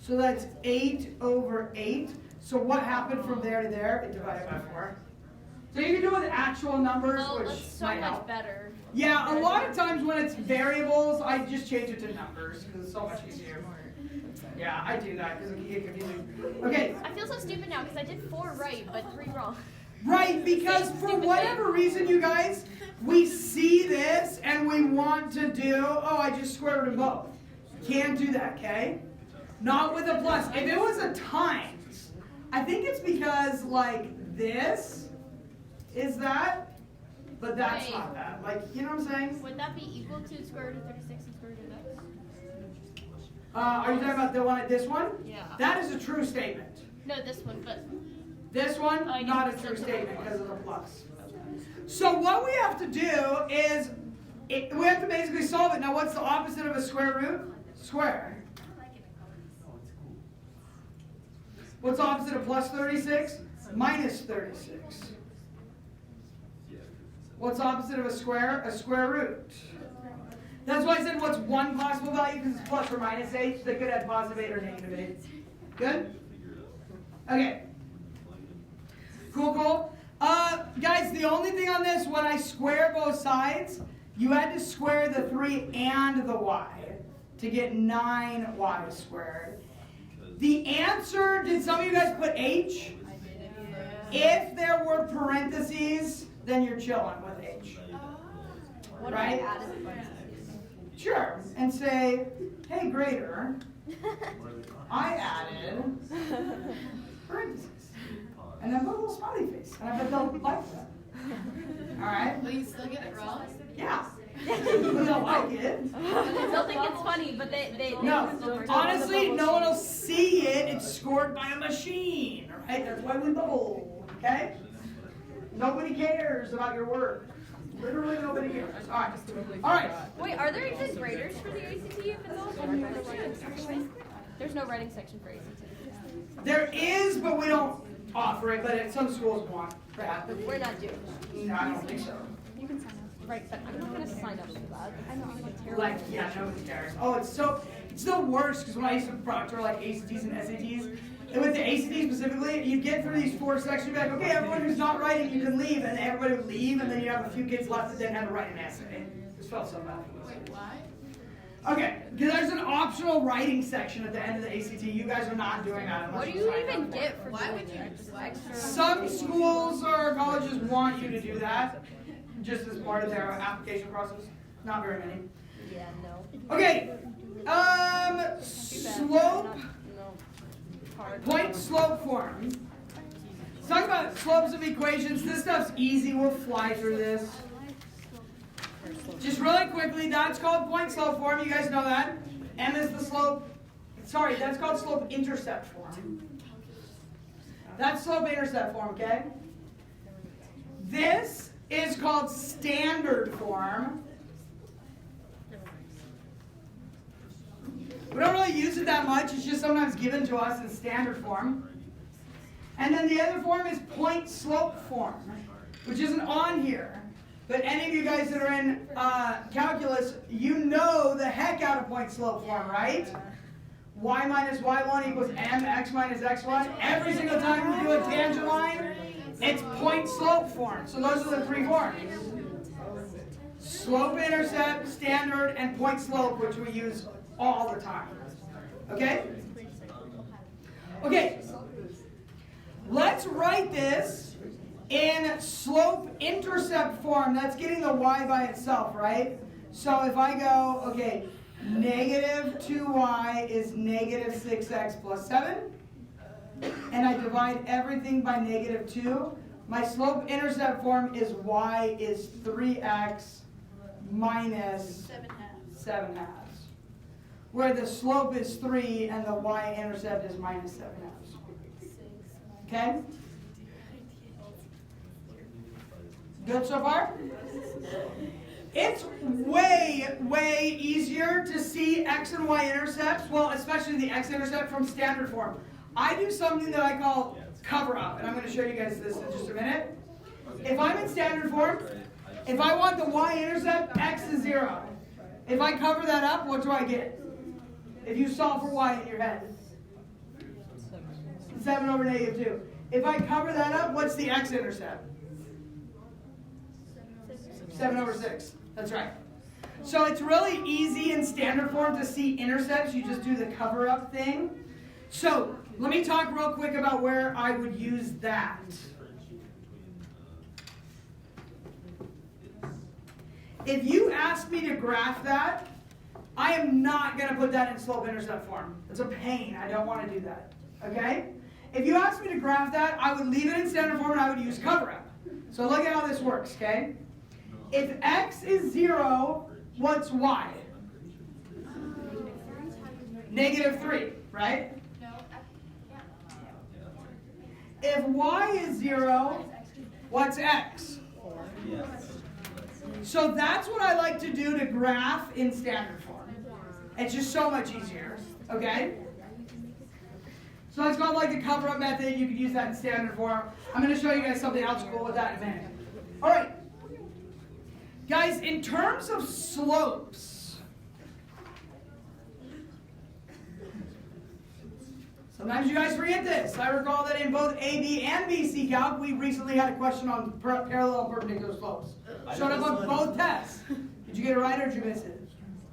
So that's 8 over 8. So what happened from there to there? It divided by 4. So you can do it with actual numbers, Oh, which that's so might much help. better. Yeah, a lot of times when it's variables, I just change it to numbers because it's so much easier. Yeah, I do that because it can get confusing. Okay, I feel so stupid now because I did 4 right, but 3 wrong. right, because for whatever reason, you guys, we see this and we want to do, oh, I just squared them both. Can't do that, okay? Not with a plus. If it was a times, I think it's because, like, this is that, but that's Wait. not that. Like, you know what I'm saying? Would that be equal to square root of 36 and square root of x? Are you talking about the one, this one? Yeah. That is a true statement. No, this one, but This one, I guess not a it's true just a statement plus. because of the plus. So what we have to do is, we have to basically solve it. Now what's the opposite of a square root? Square. What's the opposite of plus 36? Minus 36. What's the opposite of a square? A square root. That's why I said what's one possible value, because it's plus or minus 8. They could have positive 8 or negative 8. Good? Okay. Cool, cool. Guys, the only thing on this, when I square both sides, you had to square the 3 and the y to get 9y squared. The answer, did some of you guys put h? If there were parentheses, then you're chilling with h. what Right? if I added the parentheses? Sure. And say, hey, grader, I added parentheses. And then put a little smiley smiley face. And I bet they'll like that. Alright? Will you still get it wrong? Yeah. But they'll like it. They'll think it's funny, but they No, still honestly, no one will see it. It's scored by a machine, right? That's why we bowl, okay? Nobody cares about your work. Literally nobody cares. All right. All right. Wait, are there even graders for the ACT if it's also in the writing section? There's no writing section for ACT. There is, but we don't offer it. But some schools want that. But we're not doing it. No, I don't think so. You can sign up. Right, but I'm not gonna sign up for that. I know I'm like terrible. Like, yeah, nobody cares. Oh, it's the worst because when I used to proctor like ACTs and SATs, and with the ACT specifically, you get through these 4 sections, you'd be like, okay, everyone who's not writing, you can leave, and everybody would leave, and then you have a few kids left that didn't have to write an essay. It just felt so bad. Wait, why? Okay, because there's an optional writing section at the end of the ACT. You guys are not doing that. What Unless do you sign even up for get it. for Why doing would you? that? Just Why? extra. Some schools or colleges want you to do that, just as part of their application process. Not very many. Yeah, no. Okay, Too bad. slope, No. Hard. point slope form. Let's talk about slopes of equations. This stuff's easy. We'll fly through this. Just really quickly, that's called point slope form. You guys know that. M is the slope. Sorry, that's called slope intercept form. That's slope intercept form, okay? This is called standard form. We don't really use it that much. It's just sometimes given to us in standard form. And then the other form is point slope form, which isn't on here. But any of you guys that are in calculus, you know the heck out of point slope form, right? Y minus y1 equals mx minus x1. Every single time we do a tangent line, it's point slope form. So those are the 3 forms. Slope intercept, standard, and point slope, which we use all the time. Okay? Okay. Let's write this in slope intercept form. That's getting the y by itself, right? So if I go, okay, negative 2y is negative 6x plus 7, and I divide everything by negative 2, my slope intercept form is y is 3x minus 7 halves. Where the slope is 3 and the y-intercept is minus 7 halves. Okay? Good so far? It's way, way easier to see x and y-intercepts, well, especially the x-intercept from standard form. I do something that I call cover-up, and I'm going to show you guys this in just a minute. If I'm in standard form, if I want the y-intercept, x is 0. If I cover that up, what do I get? If you solve for y in your head. 7 over negative 2. If I cover that up, what's the x-intercept? 7 over 6. That's right. So it's really easy in standard form to see intercepts. You just do the cover-up thing. So let me talk real quick about where I would use that. If you ask me to graph that, I am not going to put that in slope-intercept form. It's a pain. I don't want to do that. Okay? If you ask me to graph that, I would leave it in standard form and I would use cover-up. So look at how this works, okay? If x is 0, what's y? Negative 3, right? No. If y is 0, what's x? So that's what I like to do to graph in standard form. It's just so much easier, okay? So that's called like the cover-up method. You could use that in standard form. I'm going to show you guys something else cool with that in a minute. All right. Guys, in terms of slopes, sometimes you guys forget this. I recall that in both AB and BC Calc, we recently had a question on parallel and perpendicular slopes. Showed up on both tests. Did you get it right or did you miss it?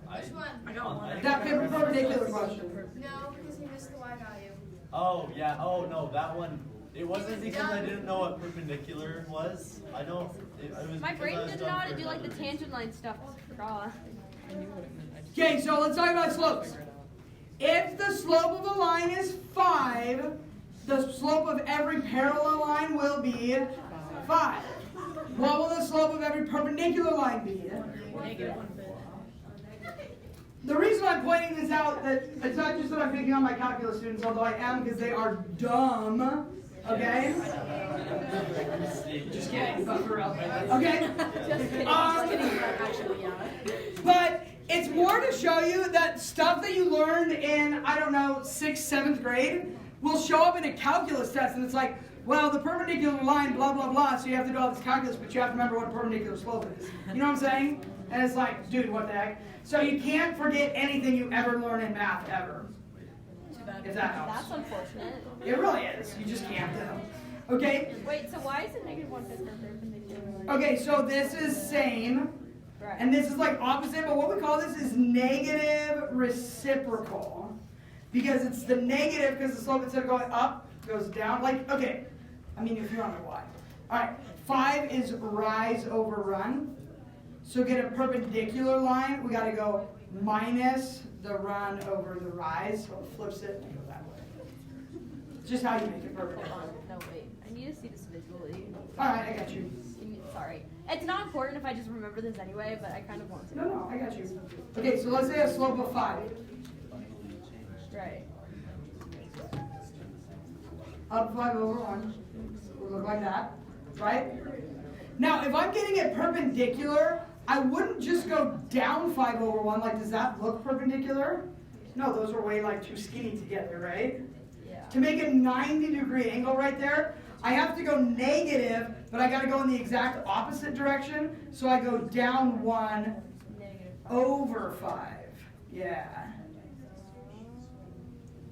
Which one? I got one. That paper perpendicular question. No, because you missed the y value. Oh, yeah, oh, no, that one, it wasn't because I didn't know what perpendicular was. I don't, it was My because brain I was didn't know done how to for do like the another tangent line stuff. I forgot. I knew what it meant. I just Okay, so let's talk about slopes. figured it out. If the slope of a line is 5, the The slope of every parallel line will be 5. What will the slope of every perpendicular line be? The reason I'm pointing this out, that it's not just that I'm picking on my calculus students, although I am because they are dumb, okay? Just kidding, but for real. Okay? But it's more to show you that stuff that you learned in, I don't know, 6th, 7th grade will show up in a calculus test, and it's like, well, the perpendicular line, blah, blah, blah, so you have to do all this calculus, but you have to remember what a perpendicular slope is. You know what I'm saying? And it's like, dude, what the heck? So you can't forget anything you ever learn in math, ever. If that helps. That's unfortunate. It really is. You just can't do. Okay? Wait, so why is it -1/5 perpendicular? Okay, so this is same. Right. And this is like opposite, but what we call this is negative reciprocal. Because it's the negative, because the slope instead of going up, goes down. Like, okay, I mean, if you don't know why. All right, 5 is rise over run. So get a perpendicular line, we got to go minus the run over the rise. So it flips it and go that way. It's just how you make it perpendicular. Hold on. No, wait. I need to see this visually. All right, I got you. Sorry. It's not important if I just remember this anyway, but I kind of want to. No, I got you. Okay, so let's say a slope of 5. Right. Up 5 over 1 will look like that, right? Now, if I'm getting it perpendicular, I wouldn't just go down 5 over 1. Like, does that look perpendicular? No, those are way like too skinny together, right? Yeah. To make a 90-degree angle right there, I have to go negative, but I got to go in the exact opposite direction. So I go down 1 over 5. Yeah.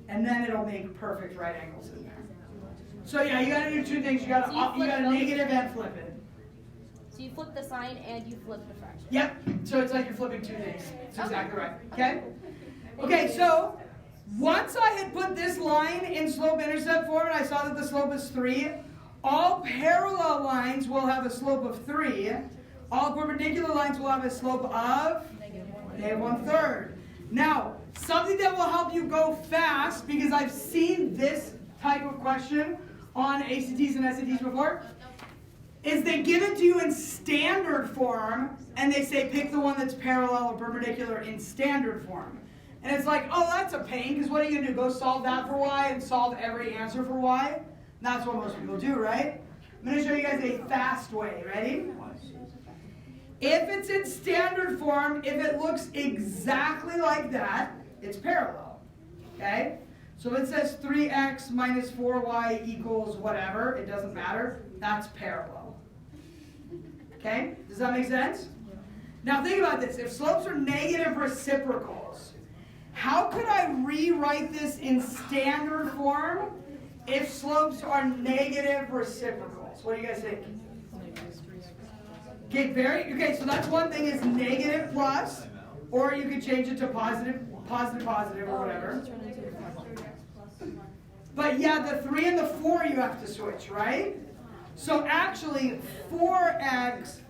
And then it'll make perfect right angles in there. So yeah, you got to do 2 things. You got to negative and flip it. So you flip the sign and you flip the fraction. Yep. So it's like you're flipping 2 things. It's exactly right. Okay? Okay, so once I had put this line in slope-intercept form and I saw that the slope is 3, all parallel lines will have a slope of 3. All perpendicular lines will have a slope of -1/3. Now, something that will help you go fast, because I've seen this type of question on ACTs and SATs before, is they give it to you in standard form, and they say pick the one that's parallel or perpendicular in standard form. And it's like, oh, that's a pain, because what are you going to do? Go solve that for y and solve every answer for y? And that's what most people do, right? I'm going to show you guys a fast way. Ready? If it's in standard form, if it looks exactly like that, it's parallel. Okay? So if it says 3x minus 4y equals whatever, it doesn't matter, that's parallel. Okay? Does that make sense? Now think about this. If slopes are negative reciprocals, how could I rewrite this in standard form if slopes are negative reciprocals? What do you guys think? Okay, so that's one thing, is negative plus, or you could change it to positive, or whatever. But yeah, the 3 and the 4 you have to switch, right? So actually, 4x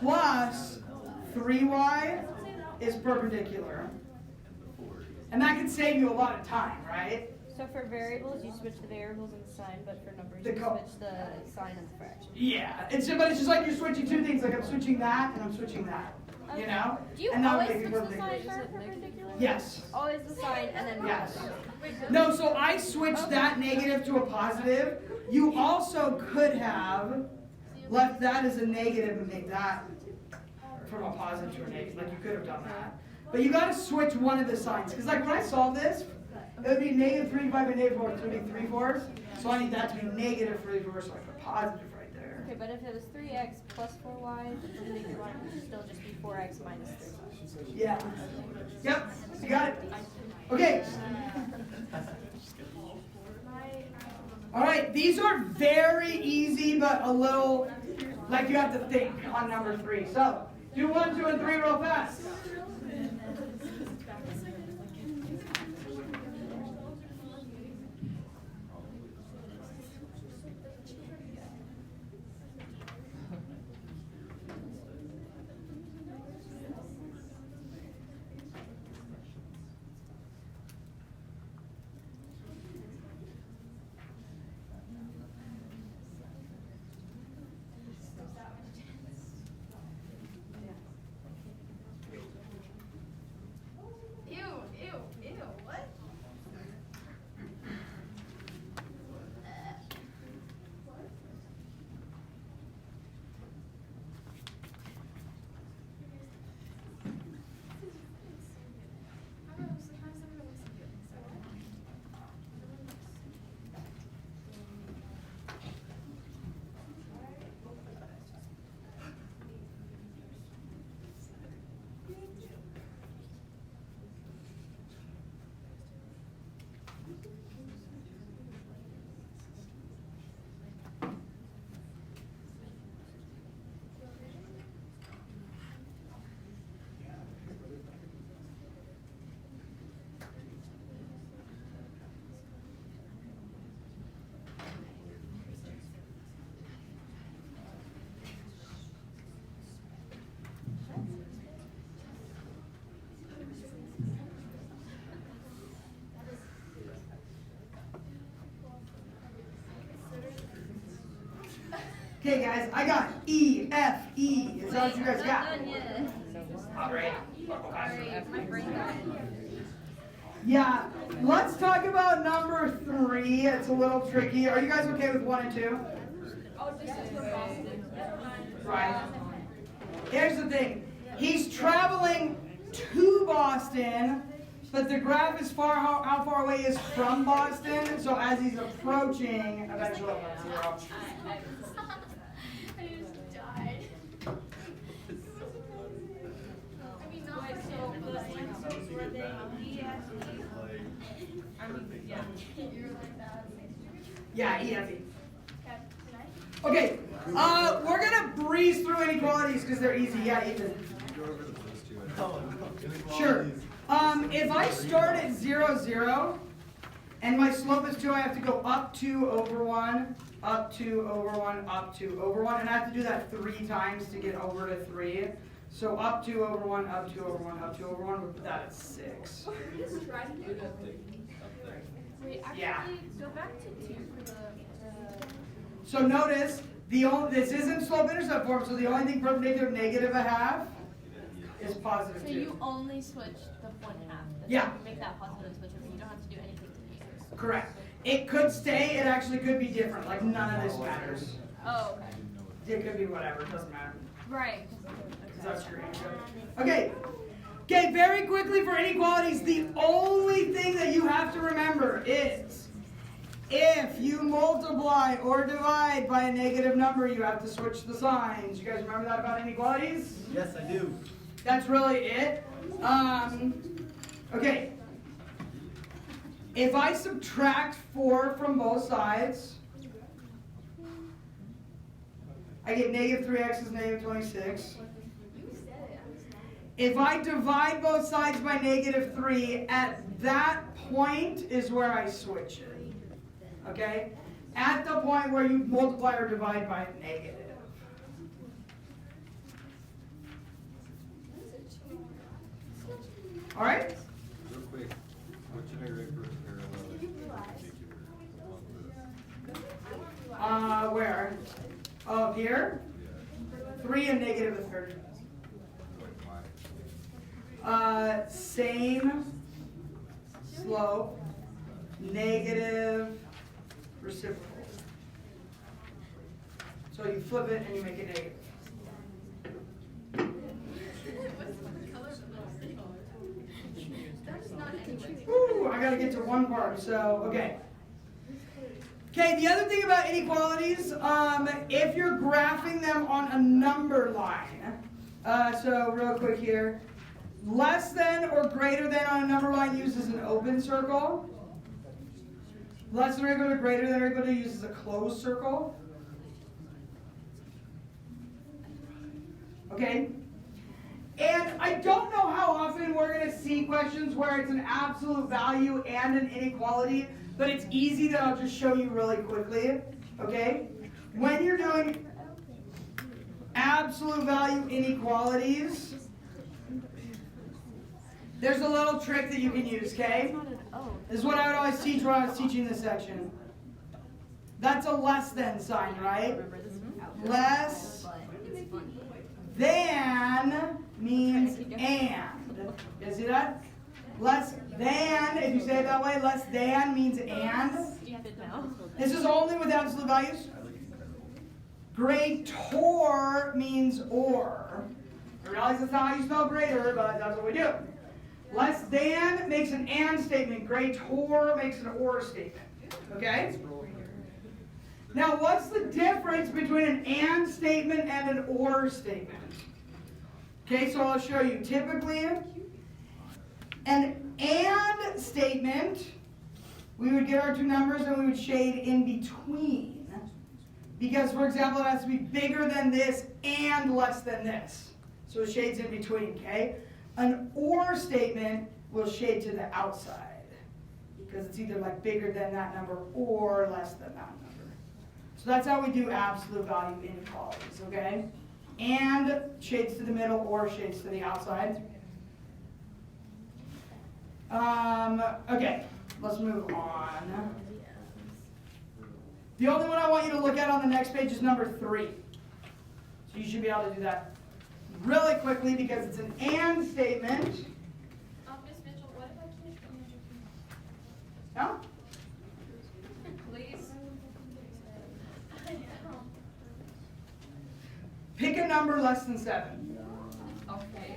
plus 3y is perpendicular. And that can save you a lot of time, right? So for variables, you switch the variables and the sign, but for numbers, The you co- switch the sign and the fraction. Yeah, but it's just like you're switching 2 things. Like I'm switching that and I'm switching that. You Okay. know? Do you And that would always make it switch the sign perpendicular. for perpendicular? Yes. Always the sign and then Yes. positive. No, so I switched that negative to a positive. You also could have left that as a negative and make that from a positive to a negative. Like you could have done that. But you got to switch one of the signs. Because like when I solve this, it would be -3 divided by -4. It would be 3/4. So I need that to be -3/4, so I put positive right there. Okay, but if it was 3x plus 4y, the perpendicular line would still just be 4x minus 3y. Yeah. Yep. You got it. Okay. All right. These are very easy, but a little like you have to think on number 3. So do 1, 2, and 3 real fast. Okay, guys, I got E, F, E. Is that what you guys Not got? done yet. All right. Sorry, my brain died. Yeah, let's talk about number 3. It's a little tricky. Are you guys okay with 1 and 2? Oh, this is for Boston. Right. Here's the thing. He's traveling to Boston, but the graph is how far away he is from Boston. So as he's approaching, eventually it'll hit 0. I just died. I mean, not for so, but like, were they you're like that. Yeah, E, F, E. Okay, tonight? Okay, we're gonna breeze through inequalities because they're easy. Yeah, Ethan. Go over the first two. Inequalities. Sure. If I start at 0, 0, and my slope is 2, I have to go up 2 over 1, up 2 over 1, up 2 over 1, and I have to do that 3 times to get over to 3. So up 2 over 1, up 2 over 1, up 2 over 1, we'll put that at 6. Just try to do that. Wait, actually, Yeah. go back to 2 for the. So notice, this isn't slope-intercept form, so the only thing perpendicular to -1/2 is positive So 2. you only switch the 1/2. Yeah. Make that positive switch over. You don't have to do anything to the others. Correct. It could stay, it actually could be different, like none of this matters. Oh, okay. It could be whatever, it doesn't matter. Right. Because that's your answer. Okay. Okay, very quickly for inequalities, the only thing that you have to remember is if you multiply or divide by a negative number, you have to switch the signs. You guys remember that about inequalities? Yes, I do. That's really it. Okay. If I subtract 4 from both sides, I get -3x is -26. You said it, I was not. If I divide both sides by -3, at that point is where I switch it. Okay? At the point where you multiply or divide by a negative. All right? Real quick, what should I write for a parallel? Where? Up here? 3 and -1/3. Same slope, negative reciprocal. So you flip it and you make it negative. That is not anyway. Woo, I gotta get to one part, so, okay. Okay, the other thing about inequalities, if you're graphing them on a number line, so real quick here, less than or greater than on a number line uses an open circle. Less than or equal to greater than or equal to uses a closed circle. Okay? And I don't know how often we're going to see questions where it's an absolute value and an inequality, but it's easy that I'll just show you really quickly. Okay? When you're doing absolute value inequalities, there's a little trick that you can use, okay? This is what I would always teach when I was teaching this section. That's a less than sign, right? Less than means and. You see that? Less than, if you say it that way, less than means and. This is only with absolute values. Greater means or. I realize that's not how you spell greater, but that's what we do. Less than makes an and statement. Greater makes an or statement. Okay? Now, what's the difference between an and statement and an or statement? Okay, so I'll show you. Typically, an and statement, we would get our two numbers and we would shade in between. Because, for example, it has to be bigger than this and less than this. So it shades in between, okay? An or statement will shade to the outside. Because it's either like bigger than that number or less than that number. So that's how we do absolute value inequalities, okay? And shades to the middle or shades to the outside. Okay, let's move on. The only one I want you to look at on the next page is number 3. So you should be able to do that really quickly because it's an and statement. Miss Mitchell, what if I can't imagine? No? Please? Pick a number less than 7. Okay,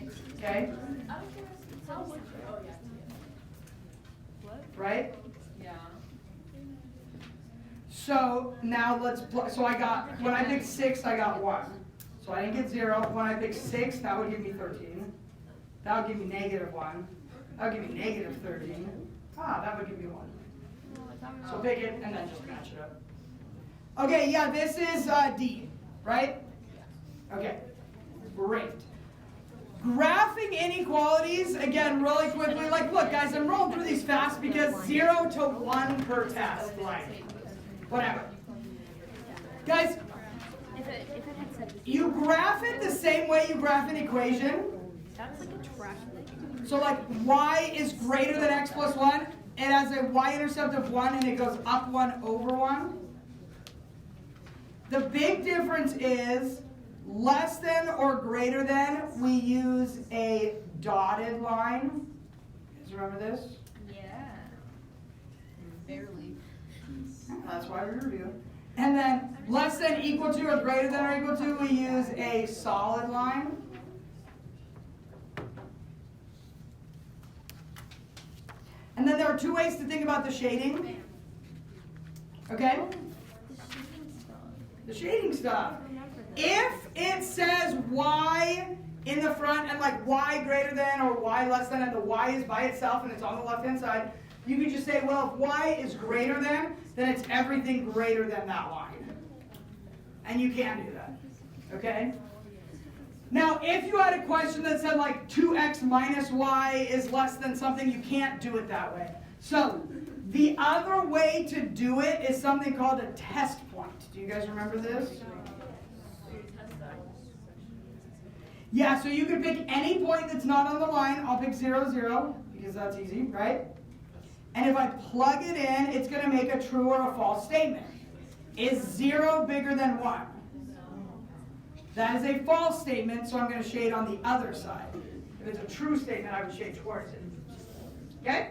6. Okay? I don't care. Tell what. Oh, yeah. Right? Yeah. So now so I got, when I picked 6, I got 1. So I didn't get 0. When I picked 6, that would give me 13. That would give me -1. That would give me -13. That would give me 1. So pick it and then just match it up. Okay, yeah, this is D, right? Okay, great. Graphing inequalities, again, really quickly. Like, look, guys, I'm rolling through these fast because 0 to 1 per test. Like, whatever. Guys, you graph it the same way you graph an equation. That's like a trash thing. So like y is greater than x plus 1. It has a y-intercept of 1 and it goes up 1 over 1. The big difference is less than or greater than, we use a dotted line. You guys remember this? Yeah. Barely. That's why we review. And then less than, equal to, or greater than or equal to, we use a solid line. And then there are 2 ways to think about the shading. Okay? The shading stuff. If it says y in the front and like y greater than or y less than, and the y is by itself and it's on the left-hand side, you can just say, well, if y is greater than, then it's everything greater than that line. And you can do that. Okay? Now, if you had a question that said like 2x minus y is less than something, you can't do it that way. So, the other way to do it is something called a test point. Do you guys remember this? Yeah, so you could pick any point that's not on the line. I'll pick 0, 0, because that's easy, right? And if I plug it in, it's going to make a true or a false statement. Is 0 bigger than 1? That is a false statement, so I'm going to shade on the other side. If it's a true statement, I would shade towards it. Okay?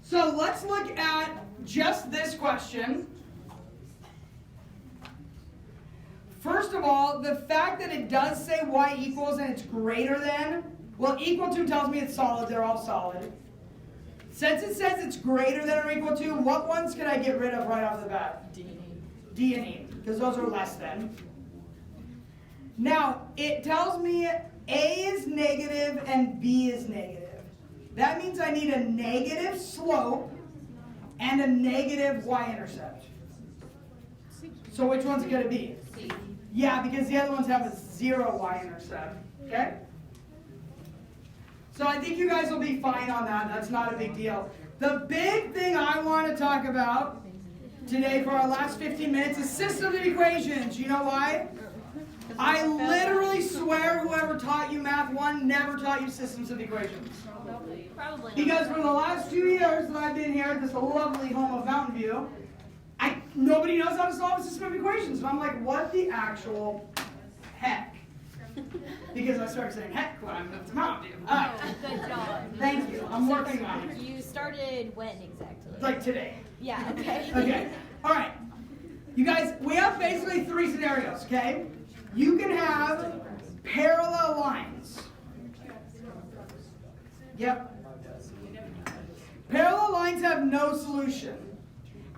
So let's look at just this question. First of all, the fact that it does say y equals and it's greater than, well, equal to tells me it's solid. They're all solid. Since it says it's greater than or equal to, what ones can I get rid of right off the bat? D and E, because those are less than. Now, it tells me A is negative and B is negative. That means I need a negative slope and a negative y-intercept. So which one's it going to be? C. Yeah, because the other ones have a 0 y-intercept. Okay? So I think you guys will be fine on that. That's not a big deal. The big thing I want to talk about today for our last 15 minutes is systems of equations. You know why? I literally swear whoever taught you Math 1 never taught you systems of equations. Probably not. Because for the last 2 years that I've been here at this lovely home of Mountain View, nobody knows how to solve a system of equations. And I'm like, what the actual heck? Because I started saying heck when I moved to Mountain View. All right. Good job. Thank you. I'm working on it. You started when exactly? Like today. Yeah, okay. Okay. All right. You guys, we have basically 3 scenarios, okay? You can have parallel lines. Yep. Parallel lines have no solution.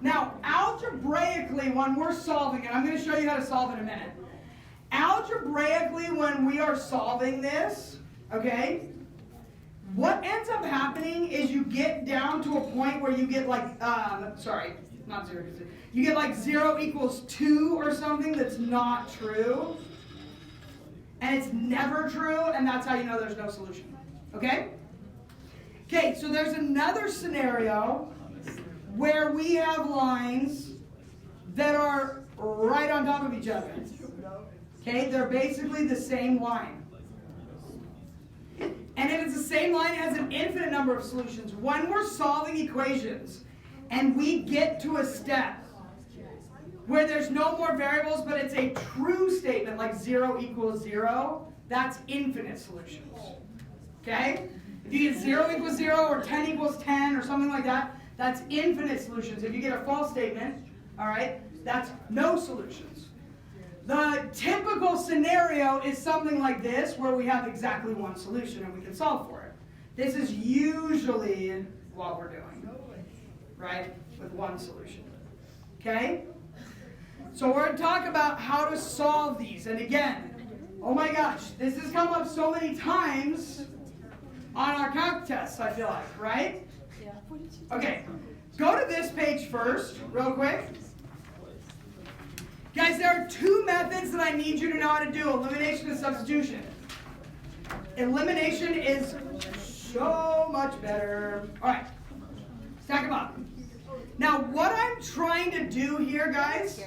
Now, algebraically, when we're solving it, I'm going to show you how to solve in a minute. Algebraically, when we are solving this, okay, what ends up happening is you get down to a point where you get like, sorry, not 0, you get like 0 equals 2 or something that's not true. And it's never true, and that's how you know there's no solution. Okay? Okay, so there's another scenario where we have lines that are right on top of each other. Okay, they're basically the same line. And if it's the same line, it has an infinite number of solutions. When we're solving equations, and we get to a step where there's no more variables, but it's a true statement like 0 equals 0, that's infinite solutions. Okay? If you get 0 equals 0 or 10 equals 10 or something like that, that's infinite solutions. If you get a false statement, all right, that's no solutions. The typical scenario is something like this, where we have exactly one solution and we can solve for it. This is usually what we're doing, right, with one solution. Okay? So we're going to talk about how to solve these. And again, oh my gosh, this has come up so many times on our calc tests, I feel like, right? Yeah. Okay, go to this page first, real quick. Guys, there are two methods that I need you to know how to do, elimination and substitution. Elimination is so much better. All right, stack them up. Now, what I'm trying to do here, guys,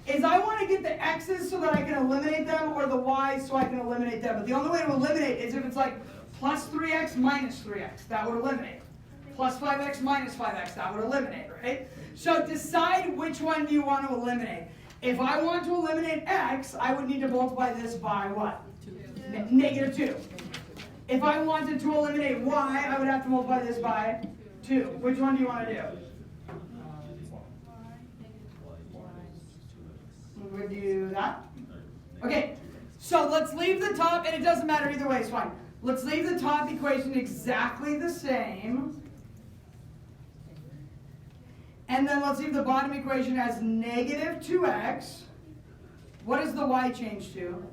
is I want to get the x's so that I can eliminate them, or the y's so I can eliminate them. But the only way to eliminate is if it's like plus 3x minus 3x. That would eliminate. Plus 5x minus 5x. That would eliminate, right? So decide which one you want to eliminate. If I want to eliminate x, I would need to multiply this by what? Negative 2. If I wanted to eliminate y, I would have to multiply this by 2. Which one do you want to do? We would do that. Okay, so let's leave the top, and it doesn't matter either way, it's fine. Let's leave the top equation exactly the same. And then let's leave the bottom equation as negative 2x. What does the y change to?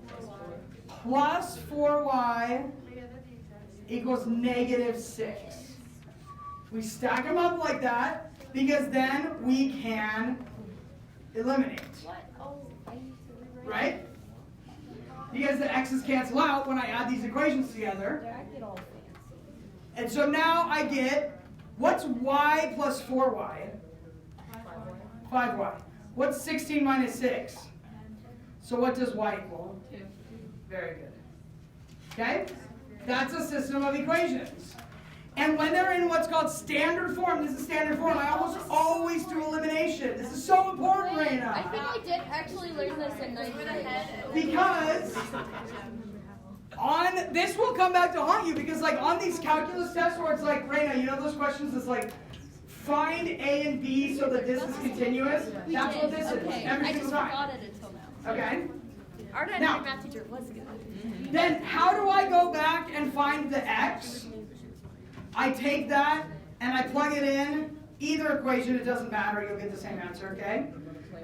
Plus 4y equals negative 6. We stack them up like that because then we can eliminate. Right? Because the x's cancel out when I add these equations together. And so now I get, what's y plus 4y? 5y. What's 16 minus 6? So what does y equal? 2. Very good. Okay? That's a system of equations. And when they're in what's called standard form, this is standard form, I almost always do elimination. This is so important, I Raina. think I did actually learn this in 9th grade. Because on this will come back to haunt you, because like on these calculus tests where it's like, Raina, you know those questions that's like, find A and B so that this is continuous? That's what this is. Okay. Every I single just time. forgot it until now. Okay? Our Now- math teacher was good. Then how do I go back and find the x? I take that and I plug it in. Either equation, it doesn't matter. You'll get the same answer, okay?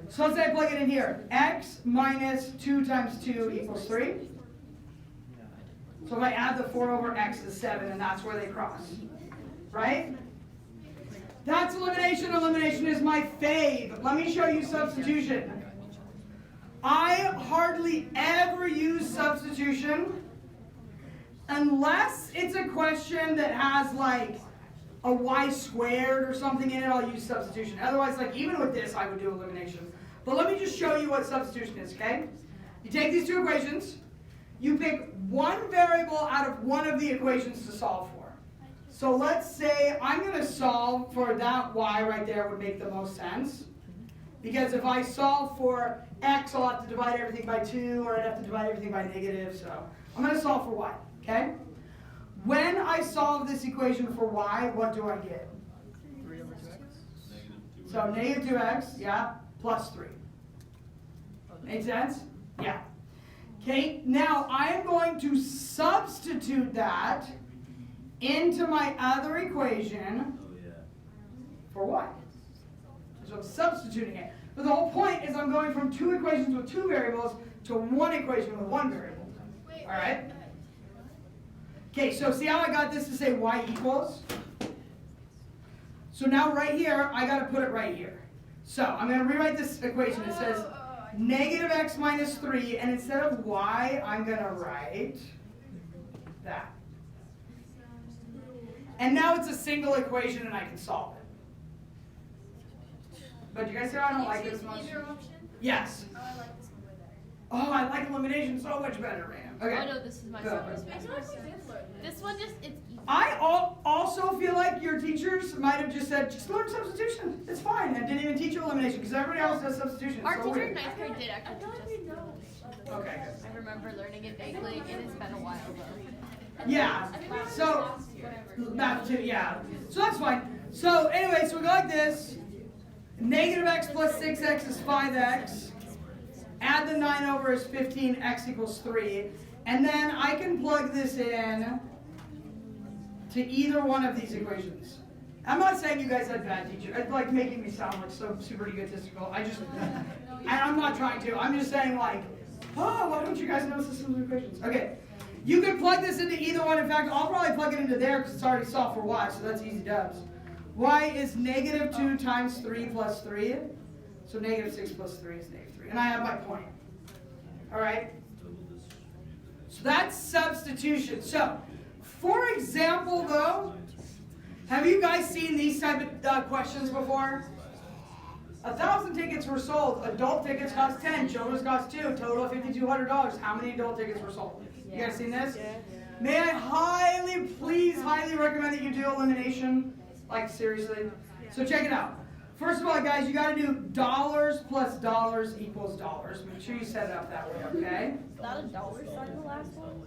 So let's say I plug it in here. X minus 2 times 2 equals 3. So if I add the 4 over x is 7, and that's where they cross. Right? That's elimination. Elimination is my fave. Let me show you substitution. I hardly ever use substitution unless it's a question that has like a y squared or something in it. I'll use substitution. Otherwise, like even with this, I would do elimination. But let me just show you what substitution is, okay? You take these two equations, you pick one variable out of one of the equations to solve for. So let's say I'm going to solve for that y right there would make the most sense. Because if I solve for x, I'll have to divide everything by 2, or I'd have to divide everything by negative. So I'm going to solve for y, okay? When I solve this equation for y, what do I get? 3 over 2x? So negative 2x, yeah, plus 3. Make sense? Yeah. Okay, now I am going to substitute that into my other equation Oh, yeah. for y. So I'm substituting it. But the whole point is I'm going from two equations with two variables to one equation with one variable. All right? Okay, so see how I got this to say y equals? So now right here, I got to put it right here. So I'm going to rewrite this equation. It says negative x minus 3, and instead of y, I'm going to write that. And now it's a single equation, and I can solve it. But you guys see how I don't like it as much? Either option? Yes. Oh, I like this one way Oh, I like elimination so much better, man. Okay. Oh no, this is my Go. song. Makes more sense. This one just, it's easy. I also feel like your teachers might have just said, just learn substitution. It's fine. And didn't even teach you elimination because everybody else does substitution. It's Our so teacher in weird. 9th grade did actually I feel like teach we us. know. Okay. I remember learning it vaguely, and it's been a while though. Yeah. So, math too, yeah. So that's fine. So anyway, so we go like this. Negative x plus 6x is 5x. Add the 9 over is 15, x equals 3. And then I can plug this in to either one of these equations. I'm not saying you guys had bad teachers. It's like making me sound like so super egotistical. I'm not trying to. I'm just saying like, oh, why don't you guys know systems of equations? Okay. You can plug this into either one. In fact, I'll probably plug it into there because it's already solved for y, so that's easy dubs. Y is negative 2 times 3 plus 3. So negative 6 plus 3 is negative 3. And I have my point. All right? So that's substitution. So, for example, though, have you guys seen these type of questions before? 1,000 tickets were sold. Adult tickets cost 10. Children's cost 2. Total of $5,200. How many adult tickets were sold? You guys seen this? May I highly recommend that you do elimination? Like, seriously? So check it out. First of all, guys, you got to do dollars plus dollars equals dollars. Make sure you set it up that way, okay? Is that a dollar sign in the last one?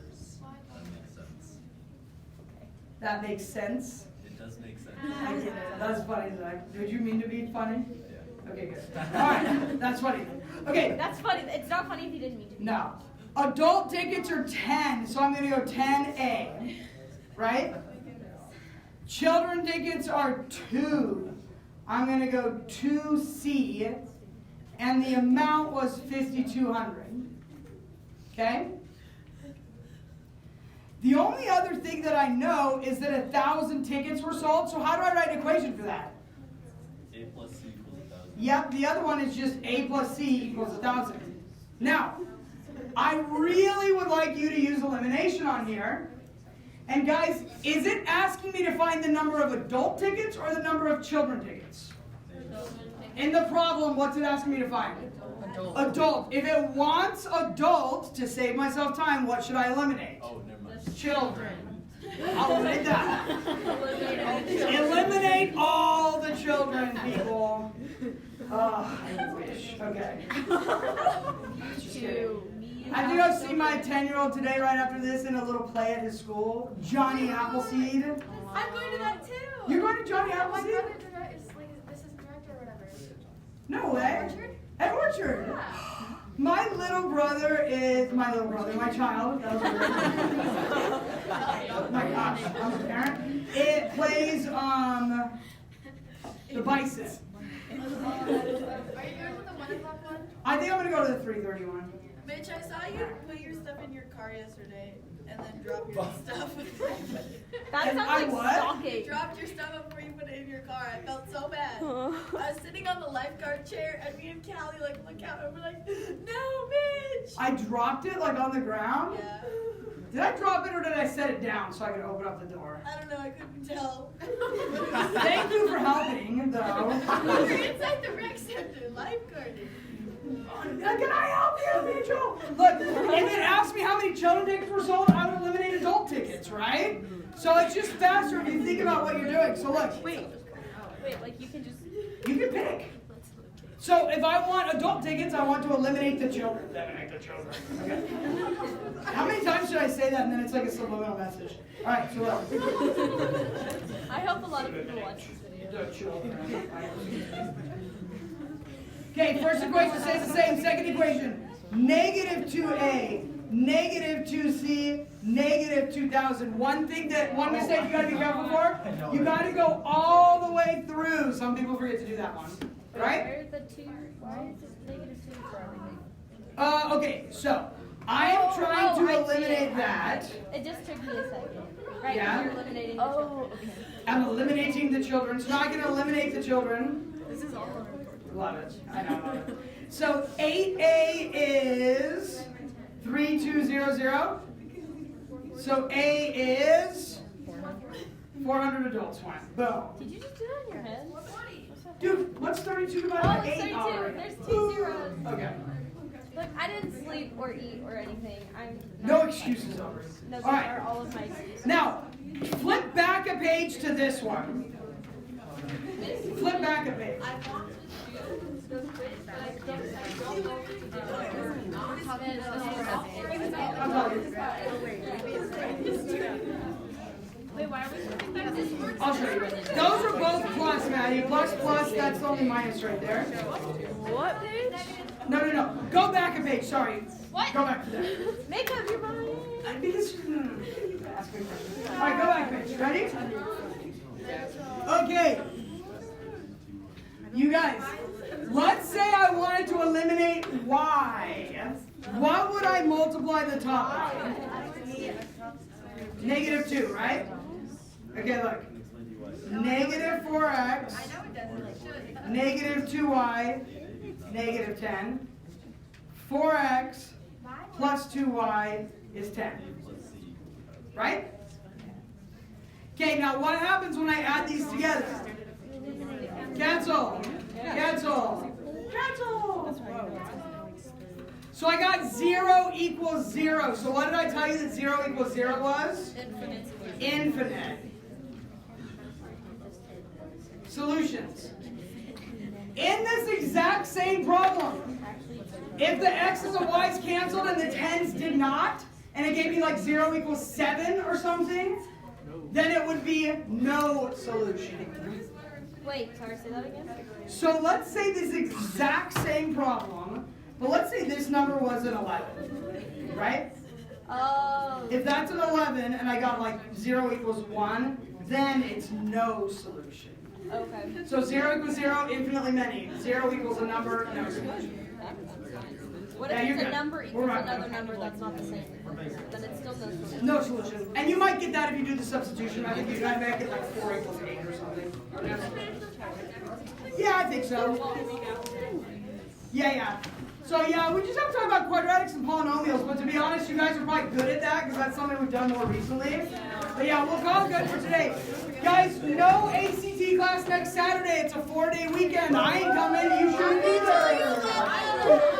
That makes sense. It does make sense. I get it. That's funny, Zach. Did you mean to be funny? Okay, good. All right, that's funny. Okay, That's funny. It's not funny if you didn't mean to. now, adult tickets are 10, so I'm going to go 10A, right? Children tickets are 2. I'm going to go 2C, and the amount was $5,200. Okay? The only other thing that I know is that 1,000 tickets were sold, so how do I write an equation for that? A plus C equals 1,000. Yep, the other one is just A plus C equals 1,000. Now, I really would like you to use elimination on here. And guys, is it asking me to find the number of adult tickets or the number of children tickets? In the problem, what's it asking me to find? Adult. If it wants adult, to save myself time, what should I eliminate? Oh, never mind. Children. I'll eliminate that. Eliminate all the children, people. I wish. Okay. Just kidding. I have to go see my 10-year-old today right after this in a little play at his school. Johnny Appleseed. I'm going to that too. You're going to Johnny My Appleseed? brother is like this is director or whatever. No way. Orchard? At Orchard. Yeah. My little brother, my child. That was weird. Oh my gosh, I'm a parent. It plays the Bison. Are you going to the 1 o'clock one? I think I'm gonna go to the 3:30 one. Mitch, I saw you put your stuff in your car yesterday and then drop your stuff. That And sounds I like what? stalking. You dropped your stuff before you put it in your car. I felt so bad. I was sitting on the lifeguard chair and me and Callie like look out and we're like, no, Mitch! I dropped it like on the ground. Yeah. Did I drop it or did I set it down so I could open up the door? I don't know, I couldn't tell. Thank you for helping, though. We were inside the rec center, lifeguarding. Can I help you, Mitchell? Look, if it asks me how many children tickets were sold, I would eliminate adult tickets, right? So it's just faster if you think about what you're doing. So look, Wait, like you can just. you can pick. So if I want adult tickets, I want to eliminate the children. Eliminate the children. Okay. How many times should I say that and then it's like a subliminal message? All right, so look. I hope a lot of people watch this video. The children. Okay, first equation stays the same. Second equation, negative 2a, negative 2c, negative 2,000. One mistake you got to be careful for, you got to go all the way through. Some people forget to do that one, right? Where's the 2? Why is it -2 for everything? Okay, so I am trying to eliminate that. It just took me a second. Right, Yeah. you're eliminating the children. Okay. I'm eliminating the children. So now I can eliminate the children. This is all on record. Love it. I know. Love it. So 8A is 3200. So A is 400 adults. One. Boom. Did you just do that in your head? Dude, what's 32 divided Oh, by it's 8 32. already? There's 2 zeros. Okay. Look, I didn't sleep or eat or anything. I'm No excuses, Aubrey. No, those All right. are all of my excuses. Now, flip back a page to this one. Flip back a page. I'm telling you. Wait, why are we flipping back this? I'll show you. Those are both plus, Maddie. Plus, plus, that's only minus right there. What page? No. Go back a page, sorry. What? Go back to that. Make up your mind. Because, ask me a question. All right, go back a page. Ready? Okay. You guys, let's say I wanted to eliminate y. What would I multiply the top by? -2, right? Okay, look. Negative 4x, negative 2y, negative 10. 4x plus 2y is 10. Right? Okay, now what happens when I add these together? Cancel. Cancel. Cancel. So I got 0 equals 0. So what did I tell you that 0 equals 0 was? Infinite. Solutions. In this exact same problem, if the x's and y's canceled and the 10's did not, and it gave me like 0 equals 7 or something, then it would be no solution. Wait, sorry, say that again? So let's say this exact same problem, but let's say this number was an 11, right? Oh. If that's an 11 and I got like 0 equals 1, then it's no solution. Okay. So 0 equals 0, infinitely many. 0 equals a number, no solution. What Yeah, if you're it's a good. number We're equals right. another number that's not the same? Then it's still no solution. No solution. And you might get that if you do the substitution method. You might make it like 4 equals 8 or something. Yeah, I think so. Yeah. So yeah, we just have to talk about quadratics and polynomials, but to be honest, you guys are probably good at that because that's something we've done more recently. But yeah, we'll call it good for today. Guys, no ACT class next Saturday. It's a 4-day weekend. I ain't coming. You shouldn't either.